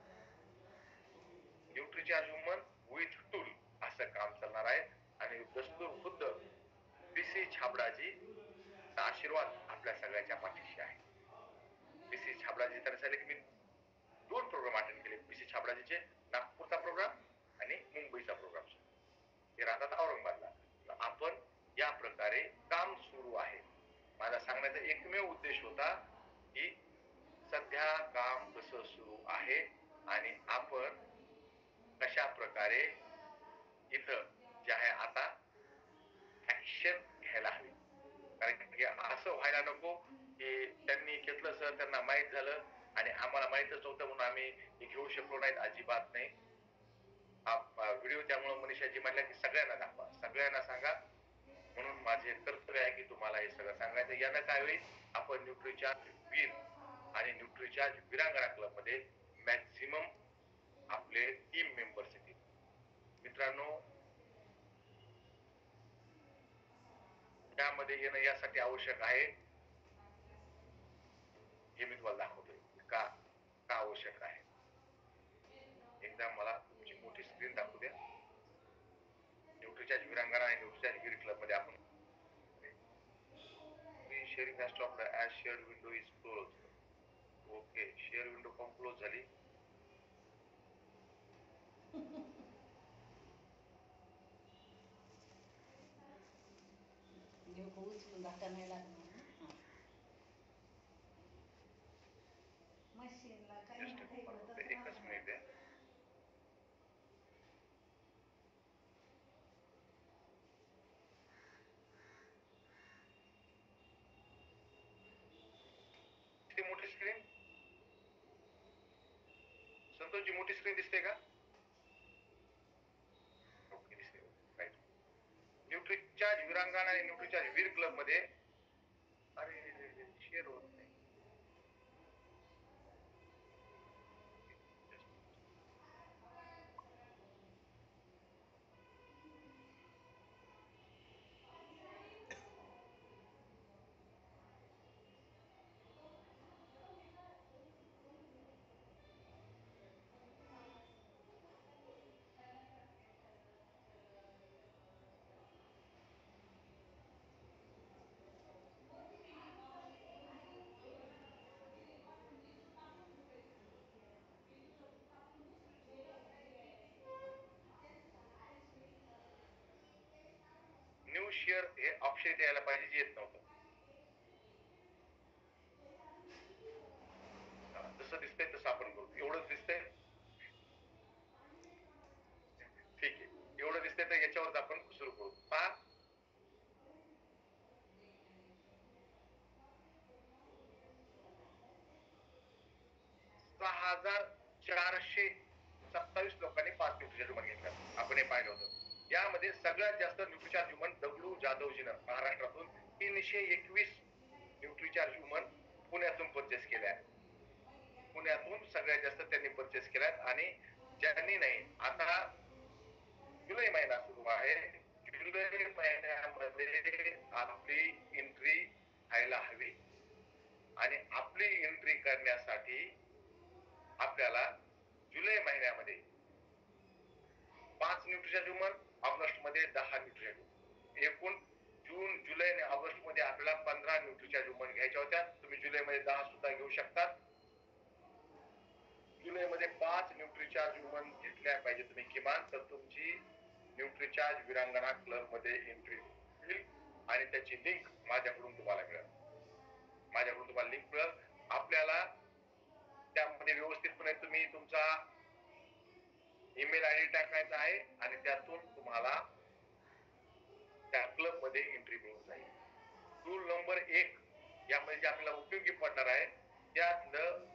न्यूट्रिचार्ज ह्युमन विथ टूल असं काम चालणार आहे आणि दस्तूर खुद्द बीसी छाबडाजी आशीर्वाद आपल्या सगळ्याच्या पाठीशी आहे. बीसी छाबडाजी तर सांगितले की मी 2 प्रोग्राम अटेंड केले. बीसी छाबडाजीचे नागपूरचा प्रोग्राम आणि मुंबईचा प्रोग्राम. ते राहतात औरंगाबादला. आपण या प्रकारे काम सुरू आहे. माझा सांगण्याचा एकमेव उद्देश होता की सध्या काम कसं सुरू आहे आणि आपण कशा प्रकारे इथं जे आहे आता ऍक्शन घ्यायला हवी. कारण की असं व्हायला नको की त्यांनी घेतलं सर, त्यांना माहित झालं आणि आम्हाला माहितच नव्हतं म्हणून आम्ही घेऊ शकलो नाहीत. अजिबात नाही. हा व्हिडिओ त्यामुळे मनीषाजी म्हटल्या की सगळ्यांना दाखवा, सगळ्यांना सांगा. म्हणून माझे कर्तव्य आहे की तुम्हाला हे सगळं सांगायचं. यानं काय होईल, आपण न्यूट्रिचार्ज वीर आणि न्यूट्रिचार्ज वीरांगणा क्लब मध्ये मॅक्झिमम आपले टीम मेंबर्स येतील. मित्रांनो, त्यामध्ये येणं यासाठी आवश्यक आहे, हे मी तुम्हाला दाखवतोय का का आवश्यक आहे. एकदा मला तुमची मोठी स्क्रीन दाखवू द्या. न्यूट्रिचार्ज वीरांगणा आणि न्यूट्रिचार्ज वीर क्लब मध्ये आपण sharing has stopped as shared window is close. Okay, share window पण क्लोज झाली. उचलून धक्का नाही लागणार. मशीनला काही एकच मिनिट द्या. मोठी स्क्रीन संतोषजी, मोठी स्क्रीन दिसते का? ओके, दिसते. राईट. न्यूट्रिचार्ज वीरांगणा आणि न्यूट्रिचार्ज वीर क्लब मध्ये अरे शेअर होत नाही. न्यू शेअर हे ऑप्शन यायला पाहिजे, जे येत नव्हतं. जसं दिसतंय तसं आपण करू. एवढंच दिसतंय, ठीक आहे. एवढं दिसतंय तर याच्यावर आपण सुरू करू. पहा, 6,427 लोकांनी 5 न्यूट्रिचार्ज ह्युमन घेतला. आपण हे पाहिलं होतं. यामध्ये सगळ्यात जास्त न्यूट्रिचार्ज ह्युमन दगडू जाधवजीनं महाराष्ट्रातून 321 न्यूट्रिचार्ज ह्युमन पुण्यातून परचेस केल्या. पुण्यातून सगळ्यात जास्त त्यांनी परचेस केल्यात. आणि ज्यांनी नाही, आता जुलै महिना सुरू आहे. जुलै महिन्यामध्ये आपली एंट्री व्हायला हवी आणि आपली एंट्री करण्यासाठी आपल्याला जुलै महिन्यामध्ये न्यूट्रिचार्ज वुमन, ऑगस्ट मध्ये 10 न्यूट्रिचार्ज वुमन. एकूण जून, जुलै आणि ऑगस्ट मध्ये आपल्याला 15 न्यूट्रिचार्ज वुमन घ्यायच्या होत्या. तुम्ही जुलै मध्ये 10 सुद्धा घेऊ शकता. जुलै मध्ये 5 न्यूट्रिचार्ज वुमन घेतल्या पाहिजे तुम्ही किमान, तर तुमची न्यूट्रिचार्ज वीरांगणा क्लब मध्ये एंट्री होईल आणि त्याची लिंक माझ्याकडून तुम्हाला मिळेल. माझ्याकडून तुम्हाला लिंक मिळेल. आपल्याला त्यामध्ये व्यवस्थितपणे तुम्ही तुमचा ईमेल आयडी टाकायचा आहे आणि त्यातून तुम्हाला त्या क्लब मध्ये एंट्री मिळून जाईल. टूल नंबर 1 यामध्ये जे आपल्याला उपयोगी पडणार आहे त्यातलं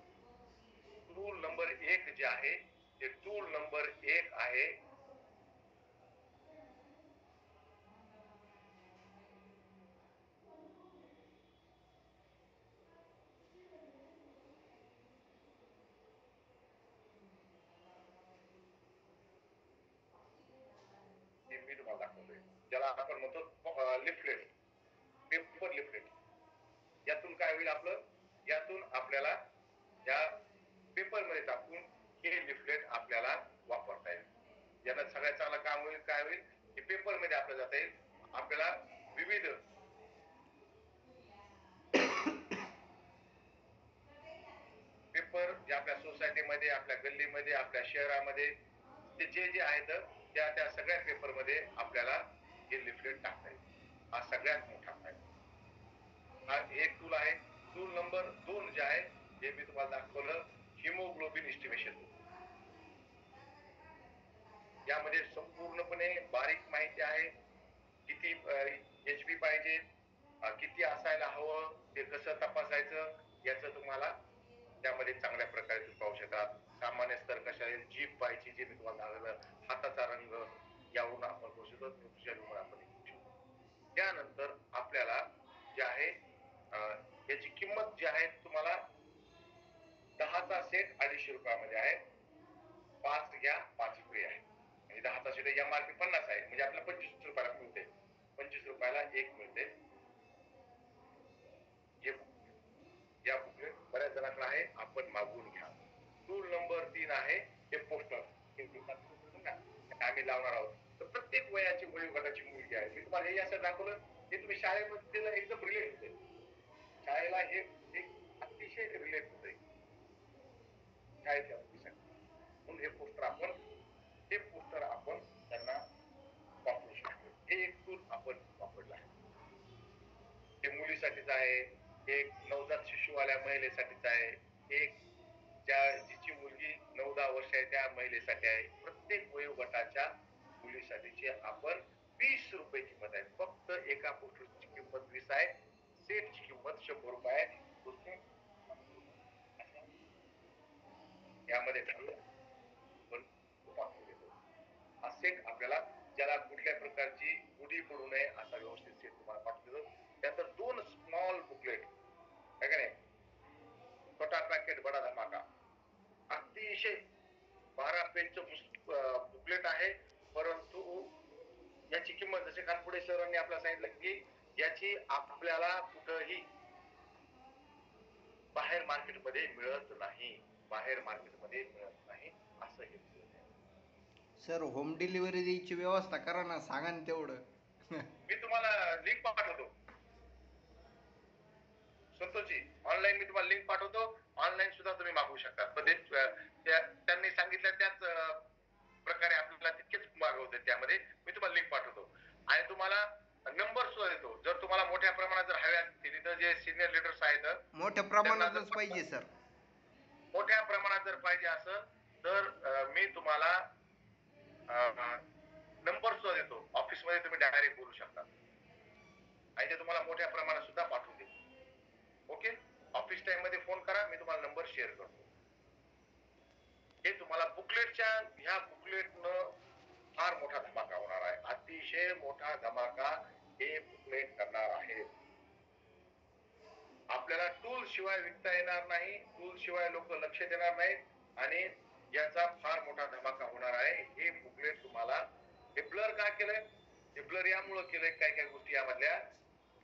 टूल नंबर 1 जे आहे ते टूल नंबर 1 आहे मी तुम्हाला दाखवतोय, ज्याला आपण म्हणतो लिफलेट, पेपर लिफलेट. यातून काय होईल आपलं, यातून आपल्याला या पेपर मध्ये टाकून हे लिफलेट आपल्याला वापरता येईल. यानं सगळ्यात चांगलं काम होईल काय होईल की पेपर मध्ये आपल्याला जाता येईल. आपल्याला विविध पेपर जे आपल्या सोसायटीमध्ये, आपल्या गल्लीमध्ये, आपल्या शहरामध्ये ते जे आहेत त्या सगळ्या पेपर मध्ये आपल्याला हे लिफलेट टाकता येईल. हा सगळ्यात मोठा फायदा. हा एक टूल आहे. टूल नंबर 2 जे आहे हे मी तुम्हाला दाखवलं, हिमोग्लोबिन एस्टिमेशन. यामध्ये संपूर्णपणे बारीक माहिती आहे. किती HP पाहिजे, किती असायला हवं, ते कसं तपासायचं याचं तुम्हाला त्यामध्ये चांगल्या प्रकारे तुम्ही पाहू शकता. सामान्य स्तर कशा आहे, जीभ पाहायची जे मी तुम्हाला दाखवलं, हाताचा रंग यावरून आपण करू शकतो. न्यूट्रिशन आपण करू शकतो. त्यानंतर आपल्याला जे आहे याची किंमत जी आहे तुम्हाला 10चा सेट 250 रुपयामध्ये आहे. 5 घ्या 5 फ्री आहे. म्हणजे 10चा सेट MRP 50 आहे, म्हणजे आपल्याला 25 रुपयाला मिळते. 25 रुपयाला एक मिळते. या बुकलेट बऱ्याच जणांना आहे, आपण मागवून घ्या. टूल नंबर 3 आहे ते पोस्टर. आम्ही लावणार आहोत. तर प्रत्येक वयाची वयोगटाची मुलगी आहे. मी तुम्हाला हे असं दाखवलं, हे तुम्ही शाळेमध्ये एकदम रिलेट होते. शाळेला हे एक अतिशय रिलेट होते शाळेच्या मुलीसाठी. म्हणून हे पोस्टर आपण त्यांना वापरू शकतो. हे एक टूल आपण वापरलं आहे. हे मुलीसाठीच आहे, एक नवजात शिशुवाल्या महिलेसाठीच आहे, एक जिची मुलगी 9-10 वर्ष आहे त्या महिलेसाठी आहे. प्रत्येक वयोगटाच्या मुलीसाठीची आपण 20 रुपये किंमत आहे. फक्त एका पोस्टरची किंमत 20 आहे. सेटची किंमत 100 रुपये आहे. यामध्ये आपण पाठवून देतो. हा सेट आपल्याला ज्याला कुठल्या प्रकारची गुढी पडू नये असा व्यवस्थित सेट तुम्हाला पाठवून देतो. त्यानंतर 2 स्मॉल बुकलेट आहे का नाही, छोटा पॅकेट बडा धमाका, अतिशय 12 पेजचं बुकलेट आहे. परंतु याची किंमत जसे कानपुडे सरांनी आपल्याला सांगितलं की याची आपल्याला कुठंही बाहेर मार्केटमध्ये मिळत नाही. बाहेर मार्केटमध्ये मिळत नाही असं हे सर होम डिलिव्हरीची व्यवस्था करा ना, सांगा ना तेवढं. मी तुम्हाला लिंक पाठवतो संतोषजी. ऑनलाईन मी तुम्हाला लिंक पाठवतो. ऑनलाईन सुद्धा तुम्ही मागवू शकता. पण त्यांनी सांगितलं त्याच प्रकारे आपल्याला तितकेच मागवते. त्यामध्ये मी तुम्हाला लिंक पाठवतो आणि तुम्हाला नंबर सुद्धा देतो. जर तुम्हाला मोठ्या प्रमाणात जर हव्या असतील तर जे सिनियर लीडर्स आहेत, मोठ्या प्रमाणातच पाहिजे सर. मोठ्या प्रमाणात जर पाहिजे असं तर मी तुम्हाला नंबर सुद्धा देतो. ऑफिस मध्ये तुम्ही डायरेक्ट बोलू शकता आणि ते तुम्हाला मोठ्या प्रमाणात सुद्धा पाठवून देतो. ओके, ऑफिस टाइम मध्ये फोन करा, मी तुम्हाला नंबर शेअर करतो. हे तुम्हाला बुकलेटच्या ह्या बुकलेटनं फार मोठा धमाका होणार आहे. अतिशय मोठा धमाका हे बुकलेट करणार आहे. आपल्याला टूल शिवाय विकता येणार नाही, टूल शिवाय लोक लक्ष देणार नाहीत आणि याचा फार मोठा धमाका होणार आहे. हे बुकलेट तुम्हाला हे ब्लर का केलंय, हे ब्लर यामुळे केलंय काय काय गोष्टी यामधल्या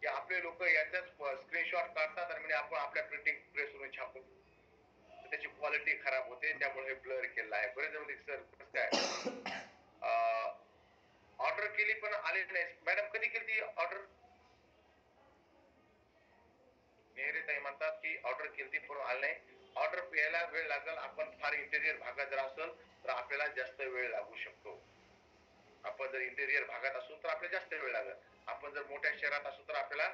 की आपले लोक याच्याच स्क्रीनशॉट काढतात आणि म्हणजे आपण आपल्या प्रिंटिंग प्रेसवरून छापून त्याची क्वालिटी खराब होते, त्यामुळे हे ब्लर केलेलं आहे. बरेच जण सर कसं काय ऑर्डर केली पण आले नाही. मॅडम कधी केली ती ऑर्डर? नेहरे ताई म्हणतात की ऑर्डर केली पण आले नाही. ऑर्डर यायला वेळ लागेल. आपण फार इंटेरियर भागात जर असेल तर आपल्याला जास्त वेळ लागू शकतो. आपण जर इंटेरियर भागात असू तर आपल्याला जास्त वेळ लागेल. आपण जर मोठ्या शहरात असू तर आपल्याला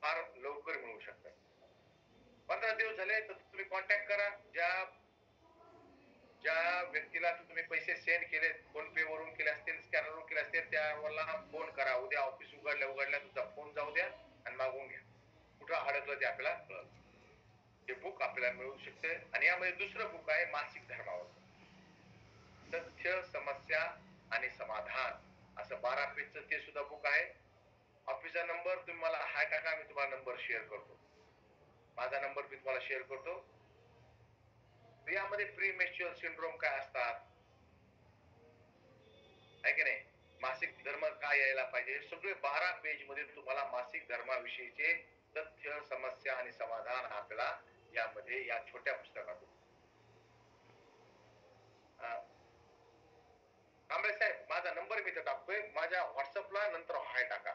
फार लवकर मिळू शकतं. 15 दिवस झाले तर तुम्ही कॉन्टॅक्ट करा. ज्या व्यक्तीला तुम्ही पैसे सेंड केले, फोन पे वरून केले असतील, स्कॅनर वरून केले असतील, त्याला फोन करा. उद्या ऑफिस उघडल्या तुमचा फोन जाऊ द्या आणि मागून घ्या. कुठं अडकलं ते आपल्याला कळलं. हे बुक आपल्याला मिळू शकते. आणि यामध्ये दुसरं बुक आहे मासिक धर्मावर, तथ्य, समस्या आणि समाधान, असं 12 पेजचं ते सुद्धा बुक आहे. ऑफिसचा नंबर तुम्ही मला हाय टाका, मी तुम्हाला नंबर शेअर करतो. माझा नंबर मी तुम्हाला शेअर करतो. यामध्ये प्री मेच्युअर सिंड्रोम काय असतात आहे की नाही, मासिक धर्म काय यायला पाहिजे, सगळे 12 पेज मध्ये तुम्हाला मासिक धर्माविषयीचे तथ्य, समस्या आणि समाधान आपल्याला यामध्ये या छोट्या पुस्तकातून. कांबळे साहेब, माझा नंबर मी इथे टाकतोय. माझ्या व्हॉट्सअपला नंतर हाय टाका.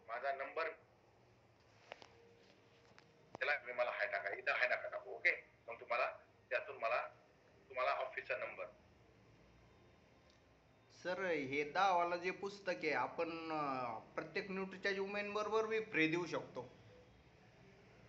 माझा नंबर त्याला मी मला हाय टाका. इथं हाय टाका टाकू. ओके, मग तुम्हाला त्यातून तुम्हाला ऑफिसचा नंबर. सर हे 10 वाला जे पुस्तक आहे आपण प्रत्येक न्यूट्रीच्या वुमेन बरोबर बी फ्री देऊ शकतो.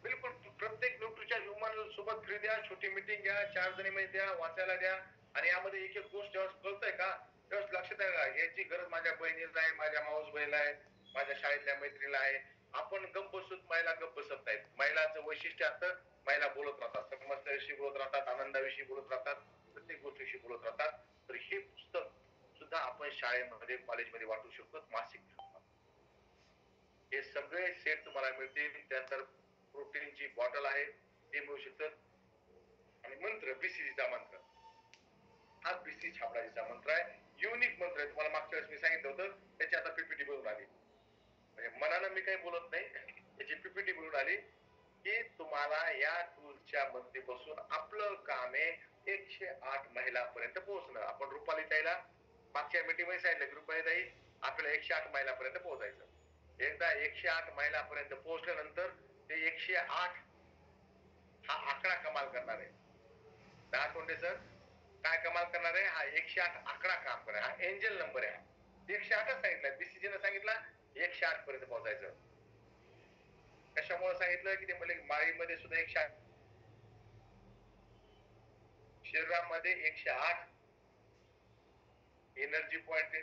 बिलकुल, प्रत्येक न्यूट्रीच्या ह्युमन सोबत फ्री द्या. छोटी मीटिंग घ्या, 4 जणीमध्ये द्या, वाचायला द्या. आणि यामध्ये एक एक गोष्ट जेव्हा कळतंय का तेव्हा लक्षात आहे का याची गरज माझ्या बहिणीला आहे, माझ्या माऊस बहिणीला आहे, माझ्या शाळेतल्या मैत्रिणीला आहे. आपण गप्प बसून महिला गप्प बसत नाहीत. महिलांचं वैशिष्ट्य असतं, महिला बोलत राहतात, समस्याविषयी बोलत राहतात, आनंदाविषयी बोलत राहतात, प्रत्येक गोष्टीविषयी बोलत राहतात. तर हे पुस्तक सुद्धा आपण शाळेमध्ये, कॉलेजमध्ये वाटू शकतो. मासिक हे सगळे सेट तुम्हाला मिळतील. त्यानंतर प्रोटीनची बॉटल आहे ते मिळू शकतं. आणि मंत्र, बीसीजीचा मंत्र, हा बीसी छापराजीचा मंत्र आहे. युनिक मंत्र आहे. तुम्हाला मागच्या वेळेस मी सांगितलं होतं, त्याची आता पीपीटी बनवून आली. म्हणजे मनानं मी काही बोलत नाही, त्याची पीपीटी बनवून आली की तुम्हाला या टूलच्या मध्ये बसून आपलं काम आहे 108 महिलांपर्यंत पोहोचणं. आपण रुपाली ताईला मागच्या मीटिंग मध्ये सांगितलं की रुपाली ताई आपल्याला 108 महिलांपर्यंत पोहोचायचं. एकदा 108 महिलांपर्यंत पोहोचल्यानंतर ते 108 हा आकडा कमाल करणार आहे. दहा सर काय कमाल करणार आहे, हा 108 आकडा काम करणार, हा एंजल नंबर आहे. 108च सांगितलं, बीसीजीने सांगितलं 108 पर्यंत पोहोचायचं. कशामुळे सांगितलं की ते म्हणजे माळीमध्ये सुद्धा 108, शरीरामध्ये 108 एनर्जी पॉइंट आहे.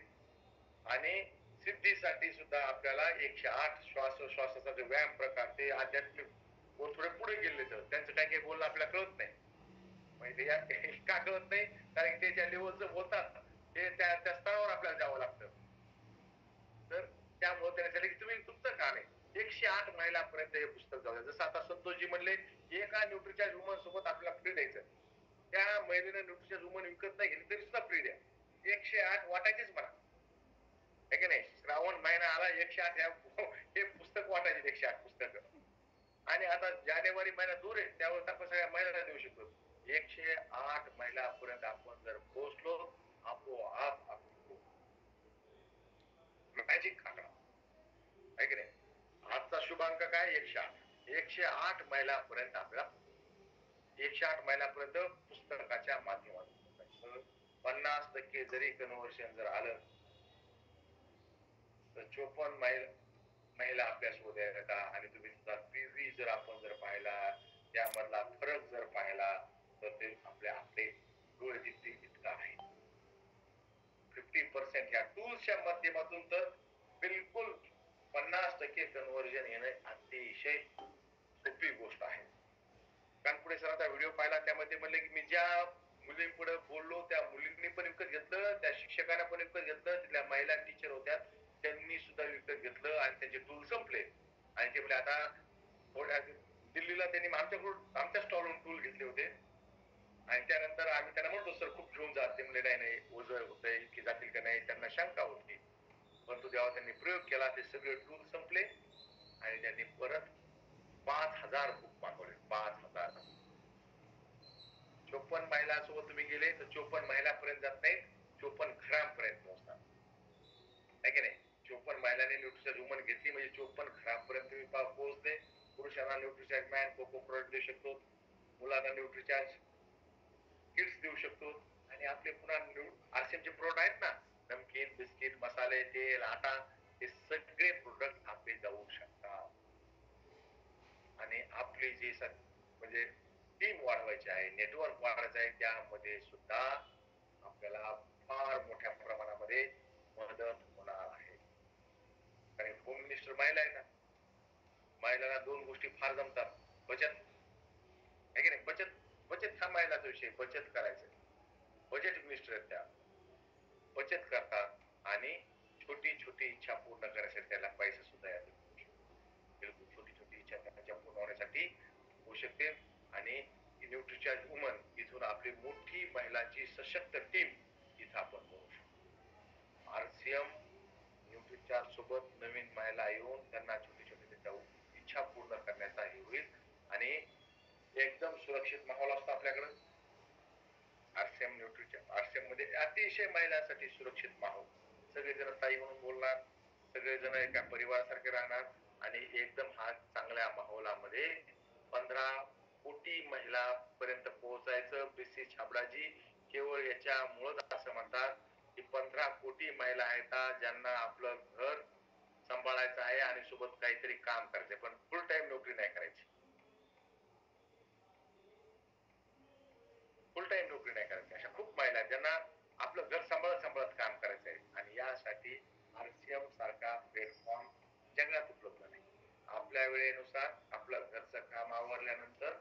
आणि सिद्धीसाठी सुद्धा आपल्याला 108 श्वासाचा जो व्यायाम प्रकार, ते आध्यात्मिक व थोडे पुढे गेले तर त्यांचं काही काही बोलणं आपल्याला कळत नाही. म्हणजे का कळत नाही, कारण ते ज्या लेवलचं बोलतात ते त्या स्तरावर आपल्याला जावं लागतं. तर त्यामुळे त्यासाठी तुम्ही तुमचं काम आहे 108 महिलांपर्यंत हे पुस्तक जाऊ द्या. जसं आता संतोषजी म्हणले एका न्यूट्रीच्या वुमन सोबत आपल्याला फ्री द्यायचं, त्या महिलेने न्यूट्रीच्या वुमन विकत नाही घेतली तरी सुद्धा फ्री द्या. 108 वाटायचीच म्हणा, आहे की नाही. श्रावण महिना आला, 108 हे पुस्तक वाटायचे, 108 पुस्तक. आणि आता जानेवारी महिना दूर आहे, त्यावेळेस आपण सगळ्या महिलांना देऊ शकतो. 108 महिलांपर्यंत आपण जर पोहोचलो, आपोआप मॅजिक आकडा, आहे की नाही. आजचा शुभांक काय, 108. 108 महिलांपर्यंत आपल्याला 108 महिलांपर्यंत पुस्तकाच्या माध्यमातून 50% जरी कन्व्हर्शन जर आलं तर 54 महिला अभ्यास येतात. आणि तुम्ही सुद्धा पीव्ही जर आपण जर पाहिला, त्यामधला फरक जर पाहिला तर ते आपले डोळे दिसतील इतका आहे. 50% ह्या टूल्सच्या माध्यमातून तर बिलकुल 50% कन्व्हर्जन येणं अतिशय सोपी गोष्ट आहे. कानपुडे सरांचा व्हिडिओ पाहिला, त्यामध्ये म्हणले की मी ज्या मुलींपुढे बोललो त्या मुलींनी पण विकत घेतलं, त्या शिक्षकांना पण विकत घेतलं, तिथल्या महिला टीचर होत्या त्यांनी सुद्धा विकत घेतलं आणि त्यांचे टूल संपले. आणि ते म्हणजे आता थोड्या दिल्लीला त्यांनी आमच्या स्टॉलवरून टूल घेतले होते. आणि त्यानंतर आम्ही त्यांना म्हणतो सर खूप घेऊन जात, ते म्हणजे नाही नाही ओझं होतंय, इतकी जातील का नाही, त्यांना शंका होती. परंतु जेव्हा त्यांनी प्रयोग केला ते सगळे टूल संपले आणि त्यांनी परत 5000 बुक मागवले. 5000 54 महिलांसोबत तुम्ही गेले तर 54 महिलापर्यंत जात नाहीत, 54 घरांपर्यंत पोहोचतात. आहे की नाही? 54 महिलांनी न्यूट्रिशन वुमन घेतली म्हणजे 54 घरापर्यंत तुम्ही पोहोचले. पुरुषांना न्यूट्रिचार्ज मॅन कोको प्रोडक्ट देऊ शकतो, मुलांना न्यूट्रिचार्ज किट्स देऊ शकतो आणि आपले पुन्हा आरसीएमचे प्रोडक्ट आहेत ना, नमकीन, बिस्किट, मसाले, तेल, आटा, हे सगळे प्रोडक्ट आपले जाऊ शकतात. आणि आपली जी म्हणजे टीम वाढवायची आहे, नेटवर्क वाढवायचं आहे, त्यामध्ये सुद्धा आपल्याला फार मोठ्या प्रमाणामध्ये मदत होणार आहे. कारण होम मिनिस्टर महिला आहे ना, महिलांना दोन गोष्टी फार जमतात, बचत आहे की नाही. बचत बचत हा महिलाचा विषय, बचत करायचं. बजेट मिनिस्टर आहेत त्या, बचत करतात आणि छोटी छोटी इच्छा पूर्ण करायसाठी त्याला पैसे सुद्धा यात बिलकुल छोटी छोटी इच्छा त्यांच्या पूर्ण होण्यासाठी होऊ शकते. आणि न्यूट्रिचार्ज वुमन इथून आपली मोठी महिलांची सशक्त टीम इथं आपण बनवू शकतो. आरसीएम न्यूट्रिचार्ज सोबत नवीन महिला येऊन त्यांना छोटी छोटी त्यांच्या इच्छा पूर्ण करण्याचा हे होईल आणि एकदम सुरक्षित माहोल असतो आपल्याकडे. आरसीएम न्यूट्रिशन आरसीएम मध्ये अतिशय महिलांसाठी सुरक्षित माहोल, सगळेजण ताई म्हणून बोलणार, सगळेजण एका परिवारासारखे राहणार आणि एकदम हा चांगल्या माहोलामध्ये 15 कोटी महिला पर्यंत पोहोचायचं. बीसी छाबडाजी केवळ याच्यामुळेच असं म्हणतात की 15 कोटी महिला आहेत ज्यांना आपलं घर सांभाळायचं आहे आणि सोबत काहीतरी काम करायचंय, पण फुल टाइम नोकरी नाही करायची, फुल टाइम नोकरी नाही करायची. अशा खूप महिला आहेत ज्यांना आपलं घर सांभाळत सांभाळत काम करायचं आहे आणि यासाठी आरसीएम सारखा प्लॅटफॉर्म जगात उपलब्ध नाही. आपल्या वेळेनुसार आपलं घरचं काम आवरल्यानंतर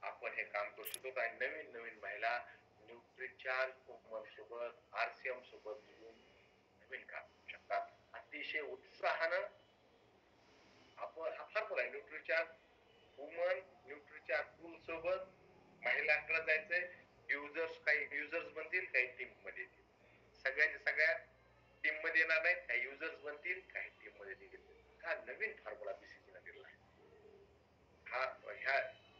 आपण हे काम करू शकतो आणि नवीन नवीन महिला न्यूट्रिचार्ज वुमन सोबत आरसीएम सोबत जुळून नवीन काम करू शकतात. अतिशय उत्साहानं आपण हा फॉर्म्युला आहे न्यूट्रिचार्ज वुमन न्यूट्रिचार्ज टूल सोबत महिलांकडे जायचंय. काही युजर्स बनतील, काही टीम मध्ये येतील. सगळ्याच्या सगळ्या टीम मध्ये येणार नाहीत, काही युजर्स बनतील, काही टीम मध्ये येतील. हा नवीन फॉर्म्युला बीसीजीने दिला आहे.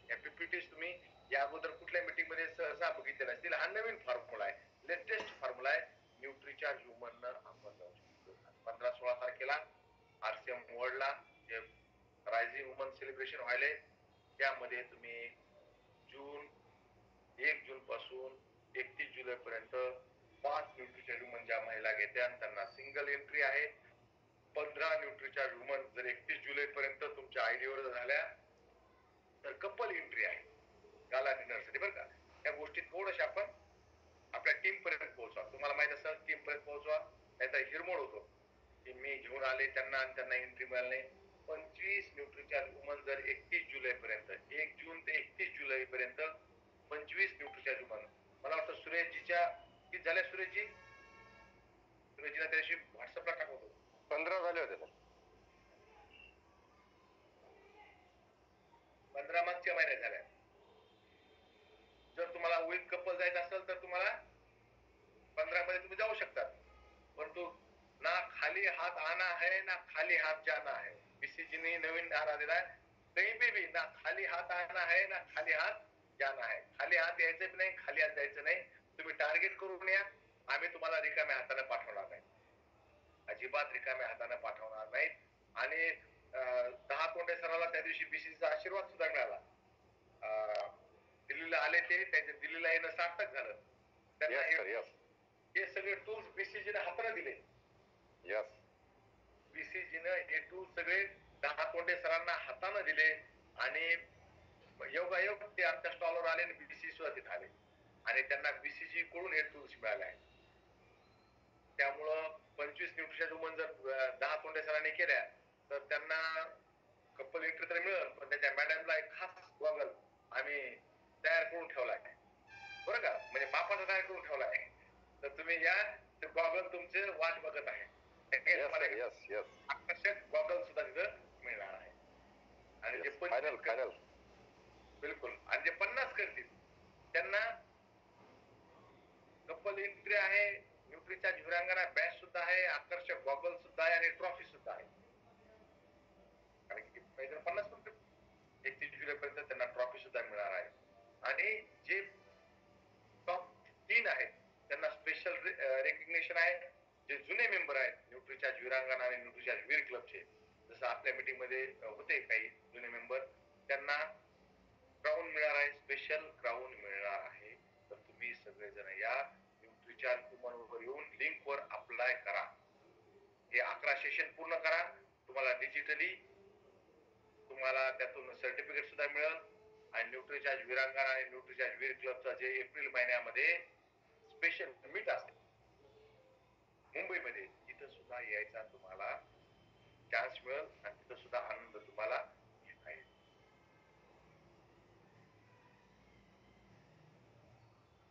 ह्या पीपीटी तुम्ही या अगोदर कुठल्या मीटिंग मध्ये सहसा बघितले नसतील. हा नवीन फॉर्म्युला आहे, लेटेस्ट फॉर्म्युला आहे. न्यूट्रिचार्ज वुमन आपण जाऊ शकतो. 15-16 तारखेला आरसीएम वर्ल्डला जे रायझिंग वुमन सेलिब्रेशन व्हायले, त्यामध्ये तुम्ही 1 जून पासून 31 जुलै पर्यंत 5 न्यूट्रिचार्ज वुमन ज्या महिला घेत्या त्यांना सिंगल एंट्री आहे. 15 न्यूट्रिचार्ज वुमन जर 31 जुलै पर्यंत तुमच्या आयडीवर झाल्या तर कपल एंट्री आहे गाला डिनर साठी, बरं का. या गोष्टी थोडशा आपण आपल्या टीम पर्यंत पोहोचवा. तुम्हाला माहित असेल टीम पर्यंत पोहोचवा, नाहीतर हिरमोड होतो की मी घेऊन आले त्यांना एंट्री मिळाली नाही. 25 न्यूट्रिचार्ज वुमन जर 31 जुलै पर्यंत, 1 जून ते 31 जुलै पर्यंत 25 न्यूट्रिचार्ज वुमन. मला वाटतं सुरेशजीच्या किती झाल्या सुरेशजी? सुरेशजीला त्याशी व्हॉट्सअपला टाकवतो. 15 झाले होते सर. 15 मागच्या महिन्यात झाल्या. जर तुम्हाला विथ कपल जायचं असेल तर तुम्हाला 15 मध्ये तुम्ही जाऊ शकतात, परंतु ना खाली हात आना है ना खाली हात जाना है. बीसीजीने नवीन नारा दिलाय, कहीं पे भी ना खाली हात आना है ना खाली हात जाना है. खाली हात यायचं नाही, खाली हात जायचं नाही. तुम्ही टार्गेट करून या, आम्ही तुम्हाला रिकाम्या हाताने पाठवणार नाही, अजिबात रिकाम्या हाताने पाठवणार नाहीत. आणि 10 तोंडे सराला त्या दिवशी बीसीसीचा आशीर्वाद सुद्धा मिळाला. दिल्लीला आले ते, त्यांच्या दिल्लीला येणं सार्थक झालं. त्यांना हे सगळे टूल्स बीसीजीने हाताने दिले. बीसीजीने हे टूल्स सगळे 10 तोंडे सरांना हाताने दिले आणि योगायोग ते आमच्या स्टॉलवर आले आणि बीसीजी सुद्धा तिथे आले आणि त्यांना बीसीजी कडून हे टूल्स मिळाले आहेत. त्यामुळं 25 न्यूट्रिशन वुमन जर 10 तोंडे सरांनी केल्या तर त्यांना कपल एंट्री तर मिळेल, पण त्याच्या मॅडमला एक खास गॉगल आम्ही तयार करून ठेवला आहे, बरं का. म्हणजे बापाचा तयार करून ठेवला आहे. तर तुम्ही या, ते गॉगल तुमचे वाट बघत आहे. आकर्षक गॉगल सुद्धा तिथं मिळणार आहे. आणि जे बिलकुल, आणि जे 50 करतील त्यांना कपल एंट्री आहे, न्यूट्रिचार्ज विरांगना बॅच सुद्धा आहे, आकर्षक गॉगल सुद्धा आहे आणि ट्रॉफी सुद्धा आहे. कारण की 50 पर्यंत 31 जुलै पर्यंत त्यांना ट्रॉफी सुद्धा मिळणार आहे. आणि जे रेकग्नेशन आहे. जे जुने मेंबर आहेत न्यूट्रीचार्ज वीरांगणा आणि न्यूट्रीचार्ज वीर क्लबचे, जसं आपल्या मीटिंग मध्ये होते काही जुने मेंबर, त्यांना क्राऊन मिळणार आहे, स्पेशल क्राऊन मिळणार आहे. तर तुम्ही सगळेजण या न्यूट्रीचार्ज वर येऊन लिंक वर अप्लाय करा. हे 11 सेशन पूर्ण करा. तुम्हाला डिजिटली तुम्हाला त्यातून सर्टिफिकेट सुद्धा मिळेल. आणि न्यूट्रीचार्ज वीरांगणा आणि न्यूट्रीचार्ज वीर क्लबचा जे एप्रिल महिन्यामध्ये स्पेशल मीट असते मुंबईमध्ये, तिथं सुद्धा यायचा तुम्हाला चान्स मिळेल आणि तिथं सुद्धा आनंद तुम्हाला घेता येईल.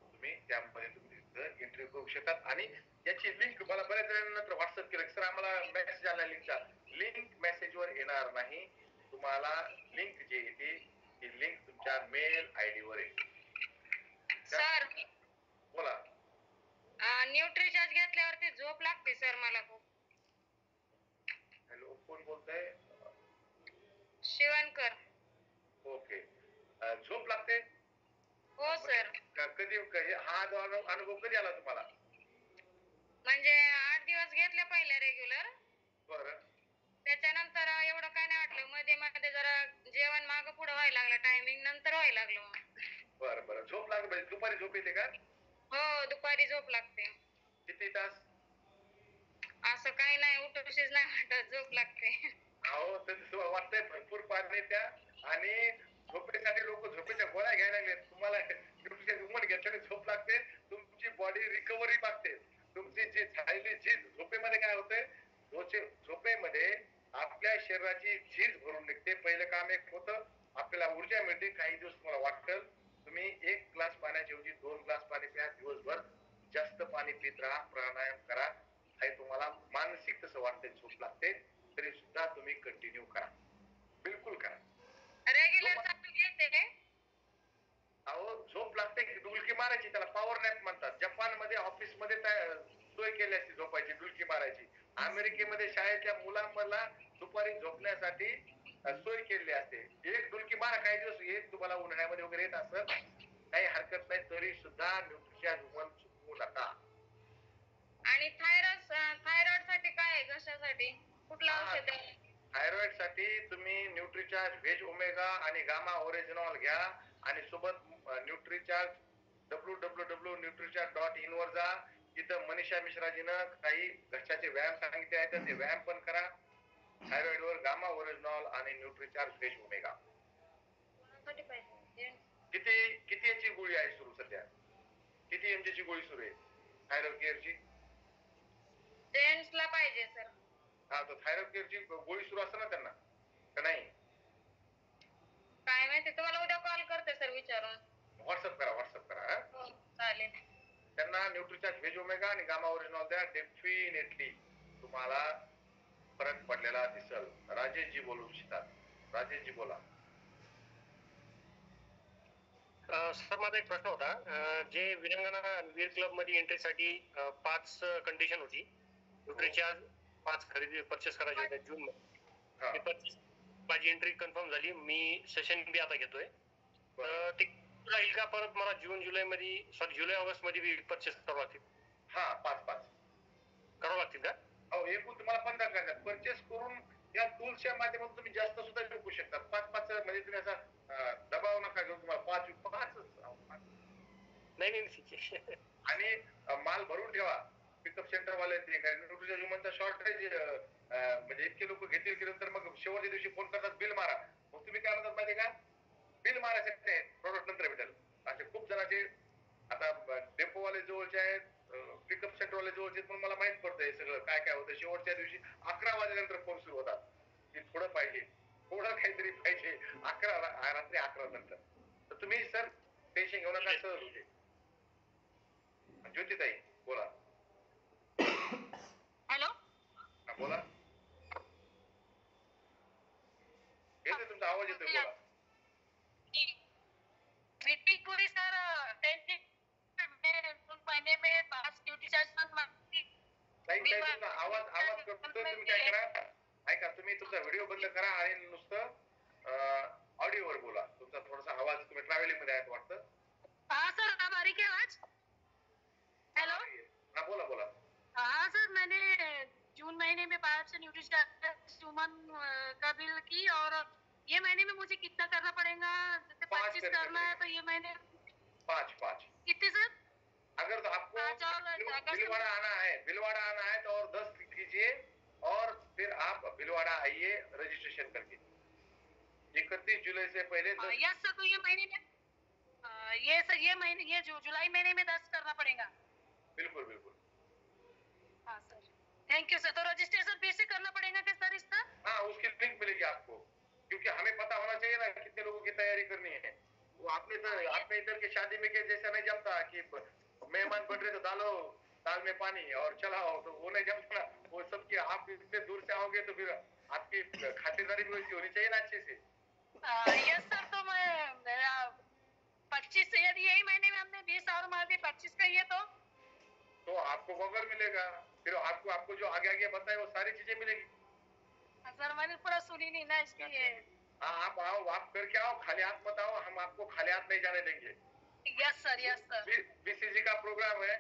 तुम्ही त्यामध्ये तुम्ही एंट्री करू शकतात. आणि याची लिंक मला बऱ्याच जणांनंतर व्हॉट्सअप केलं, सर आम्हाला मेसेज आला लिंकचा. लिंक मेसेजवर येणार नाही, तुम्हाला लिंक जी येते ती लिंक तुमच्या मेल आयडी वर येते. सर बोला. न्यूट्रीचार्ज घेतल्यावरती झोप लागते सर मला खूप. हॅलो, कोण बोलतंय? शिवणकर. ओके. झोप लागते? हो सर. कधी हा अनुभव कधी आला तुम्हाला? म्हणजे 8 दिवस घेतले पहिले रेग्युलर. बरं. त्याच्यानंतर एवढं काय नाही वाटलं, मध्ये मध्ये जरा जेवण मागं पुढं व्हायला लागलं, टायमिंग नंतर व्हायला लागलं मग. बरं बरं. झोप लागते म्हणजे दुपारी झोप येते का? हो, दुपारी झोप लागते. किती तास? असं काही नाही, उठूशीच नाही वाटत, झोप लागते. अहो, तर वाटतंय भरपूर पाणी द्या आणि झोपेसाठी लोक झोपेच्या गोळ्या घ्यायला लागलेत. तुम्हाला न्यूट्रिशन घेतल्याने झोप लागते, तुमची बॉडी रिकव्हरी मागते. तुमची जी झालेली झीज, झोपेमध्ये काय होतंय, झोपेमध्ये आपल्या शरीराची झीज भरून निघते. पहिलं काम एक होतं, आपल्याला ऊर्जा मिळते. काही दिवस तुम्हाला वाटेल तुम्ही 1 ग्लास पाण्याच्या ऐवजी 2 ग्लास पाणी प्या दिवसभर. जास्त पाणी पित राहा, प्राणायाम करा. हे तुम्हाला मानसिक तसं वाटते झोप लागते तरी सुद्धा तुम्ही कंटिन्यू करा, बिलकुल करा. रेग्युलर चालू घेते. अहो, झोप लागते की डुलकी मारायची, त्याला पॉवर नॅप म्हणतात. जपानमध्ये ऑफिसमध्ये सोय केली असते झोपायची, डुलकी मारायची. अमेरिकेमध्ये शाळेच्या मुलांना दुपारी झोपण्यासाठी सोय केलेली असते. एक डुलकी मारा, काही दिवस येत तुम्हाला उन्हाळ्यामध्ये वगैरे येत असत, काही हरकत नाही, तरी सुद्धा न्यूट्रिशन ह्युमन चुकवू नका. आणि थायरॉइड साठी काय आहे, कशासाठी कुठलं औषध आहे? थायरॉइड साठी तुम्ही न्यूट्रीचार्ज व्हेज ओमेगा आणि गामा ओरिजिनॉल घ्या. आणि सोबत न्यूट्रीचार्ज www.nutricharge.in वर जा. तिथं मनीषा मिश्राजीनं काही घशाचे व्यायाम सांगितले आहेत, ते व्यायाम पण करा. थायरॉइड वर गामा ओरिजिनॉल आणि न्यूट्रीचार्ज व्हेज ओमेगा. किती याची गोळी आहे सुरू सध्या? किती एमजी ची गोळी सुरू आहे थायरॉइड केअरची? जेंट्सला पाहिजे सर. हा, तर थायरॉइड केअरची गोळी सुरू असते ना त्यांना का नाही? काय माहिती, तुम्हाला उद्या कॉल करते सर विचारून. व्हॉट्सअप करा. हो, चालेल. त्यांना न्यूट्रीचार्ज व्हेज ओमेगा आणि गामा ओरिजिनॉल द्या. डेफिनेटली तुम्हाला फरक पडलेला दिसल. राजेशजी बोलू इच्छितात. राजेशजी बोला. सर, माझा एक प्रश्न होता. जे वीरांगणा वीर क्लब मध्ये एंट्रीसाठी 5 कंडिशन होती. न्यूट्रीचार्ज 5 खरेदी परचेस करायचे होते जून मध्ये. माझी एंट्री कन्फर्म झाली. मी सेशन बी आता घेतोय. तर ते राहील का परत मला जुलै ऑगस्ट मध्ये परचेस करावं लागतील? हा, 5 करावं लागतील का? हो, एकूण तुम्हाला 15 करण्यात परचेस करून या टूल्सच्या माध्यमातून तुम्ही जास्त सुद्धा विकू शकता. 5 म्हणजे तुम्ही असा दबाव नका घेऊ. तुम्हाला 5 नाही. आणि माल भरून ठेवा. पिकअप सेंटर वाले न्यूट्रिशन ह्युमनचा शॉर्टेज म्हणजे इतके लोक घेतील की नंतर मग शेवटच्या दिवशी फोन करतात बिल मारा. मग तुम्ही काय म्हणतात माहिती का, बिल मारायसाठी नाही, प्रोडक्ट नंतर भेटेल. असे खूप जणांचे आता डेपोवाले जवळचे आहेत, पिकअप सेंटरवाले जवळचे आहेत, पण मला माहित पडतंय सगळं काय काय होतं. शेवटच्या दिवशी 11 वाजेनंतर फोन सुरू होतात की थोडं पाहिजे, थोडं काहीतरी पाहिजे. रात्री 11 नंतर. तर तुम्ही सर टेन्शन घेऊ नका, सहज होते. ज्योतिताई बोला. हॅलो, बोला. येतोय तुमचा आवाज, येतोय, बोला. मीटिंग पूरी सर 10 महीने में 5 ड्यूटी चार्ज तुमचा आवाज करतोय. तुम्ही काय करा, ऐका, तुम्ही तुमचा व्हिडिओ बंद करा आणि नुसतं ऑडिओ वर बोला. तुमचा थोडासा आवाज, तुम्ही ट्रॅव्हलिंग मध्ये आहेत वाटतं. हा सर, बारीक आहे आवाज. हॅलो, हा बोला. बोला बोला. हाँ सर, मैंने जून महीने में 5 ह्यूमन का बिल की, और ये महीने में मुझे कितना करना पड़ेगा? जैसे 5 25 करने करना है पड़ेगा. तो ये महीने 5 कितने सर? अगर तो आपको 5 और अगस्त भिलवाड़ा आना है तो और 10 कीजिए, और फिर आप भिलवाड़ा आइए रजिस्ट्रेशन करके. 31 जुलाई से पहले 10. यस सर, तो ये महीने में ये सर, ये महीने, ये जुलाई महीने में 10 करना पड़ेगा. बिल्कुल बिल्कुल. हाँ सर, थैंक यू सर. तो रजिस्ट्रेशन फिर से करना पड़ेगा क्या सर इसका? हाँ, उसकी लिंक मिलेगी आपको, क्योंकि हमें पता होना चाहिए ना कितने लोगों की तैयारी करनी है. वो आपने इधर की शादी में के जैसा नहीं जमता कि मेहमान बन रहे तो डालो दाल में पानी और चलाओ, तो वो नहीं जमता ना. वो सबकी आप इतने दूर से आओगे तो फिर आपकी खातिरदारी भी वैसी होनी चाहिए ना अच्छे से. यस सर, तो मैं मेरा 25 से, यदि यही महीने में हमने 20 और मार दी, 25 का ये तो आपको गॉगल मिलेगा, फिर आपको जो आगे आगे बताए वो सारी चीजें मिलेगी. सर मैंने पूरा सुनी नहीं ना, इसलिए. हाँ, आप आओ, आप करके आओ, खाली हाथ मत आओ, हम आपको खाली हाथ नहीं जाने देंगे. Yes sir, yes sir. BCG का प्रोग्राम है,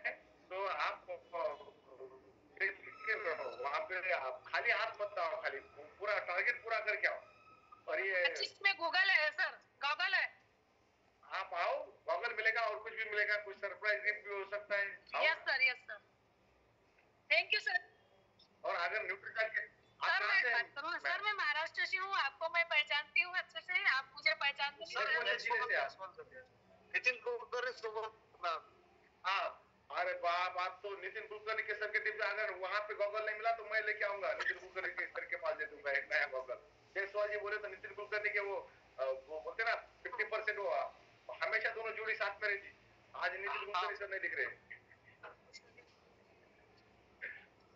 तो आप वहाँ पे आप खाली हाथ मत आओ, खाली पूरा टारगेट पूरा करके आओ. और ये 25 में गूगल है सर, गॉगल है. आप आओ, गॉगल मिलेगा और कुछ भी मिलेगा, कुछ सरप्राइज गिफ्ट भी हो सकता है. Yes sir, yes sir. Thank you sir. और अगर न्यूट्रिशन के सर मैं बात करूँ ना सर, मैं महाराष्ट्र से हूँ, आपको मैं पहचानती हूँ अच्छे से, आप मुझे पहचानते नहीं. नितीन कुलकर्णी सोबत. हाँ, अरे बाप, आप तो नितिन कुलकर्णी के सर के टिप्स, अगर वहाँ पे गॉगल नहीं मिला तो मैं लेके आऊंगा, नितिन कुलकर्णी के सर के पास दे दूंगा एक नया गॉगल. जयसवाल जी बोले तो नितिन कुलकर्णी के वो बोलते ना 50% वो हमेशा दोनों जोड़ी साथ में रहती. आज नितिन कुलकर्णी सर नहीं दिख रहे.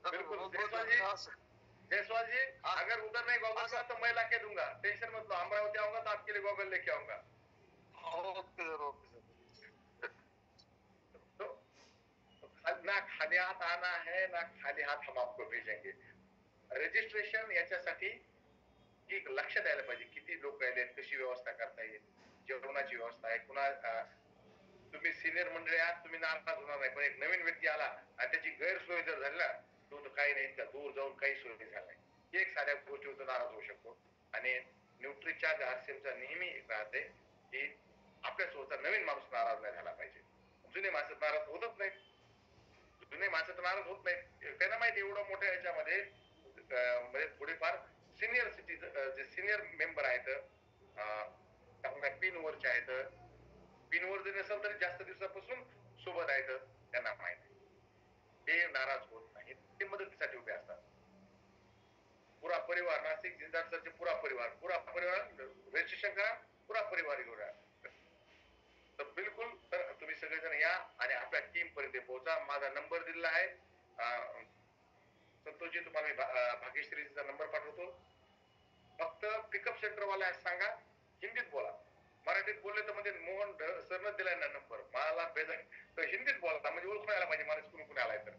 बिल्कुल जयसवाल जी, अगर उधर नहीं गॉगल मिला तो मैं लाके दूंगा, टेंशन मत लो. अमरावती आऊंगा तो आपके लिए गॉगल लेके आऊंगा. Okay sir, okay sir. तो ना खाली हाथ आना है ना खाली हात हम आपको भेजेंगे. रजिस्ट्रेशन याच्यासाठी एक लक्ष द्यायला पाहिजे, किती लोक आलेत, कशी व्यवस्था करता येईल, जेवणाची व्यवस्था आहे. पुन्हा तुम्ही सिनियर मंडळी आहात, तुम्ही नाराज होणार नाही, पण एक नवीन व्यक्ती आला आणि त्याची गैरसोय जर झाली ना, तो काही नाही, त्या दूर जाऊन काही सोय नाही झालाय, एक साध्या गोष्टीवर नाराज होऊ शकतो. आणि न्यूट्रीचार्ज आरसीएमचा नेहमी राहते की आपल्यासोबतचा नवीन माणूस नाराज नाही झाला पाहिजे. जुने माणसं नाराज होतच नाहीत, जुने माणसं तर नाराज होत नाहीत. त्यांना माहिती एवढं मोठ्या याच्यामध्ये म्हणजे थोडेफार सिनियर जे सिनियर मेंबर आहेत, पिन वरचे आहेत, पिन वर जरी नसेल तरी जास्त दिवसापासून सोबत आहेत, त्यांना माहिती ते नाराज होत नाहीत, ते मदतीसाठी उभे असतात. पुरा परिवार, नाशिक जिंदाल सरचे पुरा परिवार रजिस्ट्रेशन करा, पुरा परिवार घेऊन या. तर बिलकुल, तर तुम्ही सगळेजण या आणि आपल्या टीम पर्यंत पोहोचा. माझा नंबर दिलेला आहे, संतोषजी तुम्हाला मी भाग्यश्रीचा नंबर पाठवतो. फक्त पिकअप सेंटर वाला सांगा हिंदीत बोला, मराठीत बोलले तर म्हणजे मोहन सरनं दिलाय ना नंबर, मला तर हिंदीत बोला, म्हणजे ओळख यायला पाहिजे माणूस कुणी आलाय तर.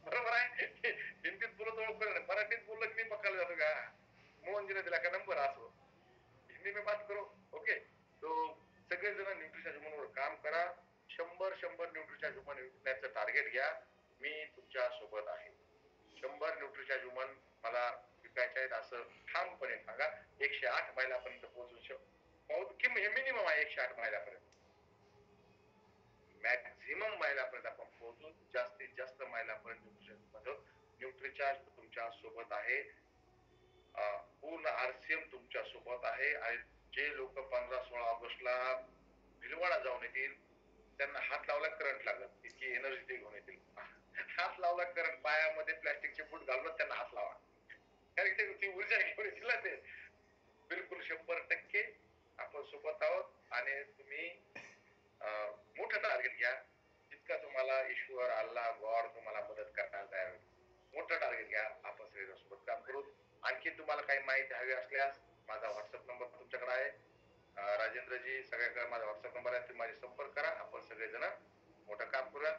बरोबर आहे, हिंदीत बोलत ओळख, मराठीत बोललं मी पकडला जातो का, मोहनजीने दिला का नंबर, असो हिंदी में बात करो. ओके, तो सगळेजण न्यूट्रिशन ह्युमनवर काम करा. 100 न्यूट्रिशन ह्युमन विकण्याचं टार्गेट घ्या. मी तुमच्या सोबत आहे. 100 न्यूट्रिशन ह्युमन मला विकायचे आहेत असं ठामपणे सांगा. 108 मैलापर्यंत पोहोचू शकतो. हे मिनिमम आहे 108 मैलापर्यंत, मॅक्झिमम मैलापर्यंत आपण पोहोचू. जास्तीत जास्त मैलापर्यंत न्यूट्रिचार्ज तुमच्या सोबत आहे, पूर्ण आरसीएम तुमच्या सोबत आहे. आणि जे लोक 15-16 ऑगस्टला भिलवाडा जाऊन येतील त्यांना हात लावला करंट लागत, इतकी एनर्जी ते घेऊन येतील. हात लावला करंट, पायामध्ये प्लॅस्टिकचे बूट घालून त्यांना हात लावा, कारण ती ऊर्जा घेऊन येतील ना ते. बिलकुल 100% आपण सोबत आहोत. आणि तुम्ही मोठं टार्गेट घ्या, जितका तुम्हाला ईश्वर, अल्लाह, गॉड तुम्हाला मदत करणार तयार होईल. मोठं टार्गेट घ्या, आपण सगळ्यांसोबत काम करू. आणखी तुम्हाला काही माहिती हवी असल्यास माझा व्हॉट्सअप नंबर तुमच्याकडे आहे, राजेंद्रजी सगळ्याकडे माझा व्हॉट्सअप नंबर आहे, तुम्ही माझे संपर्क करा. आपण सगळेजण मोठं काम करूया.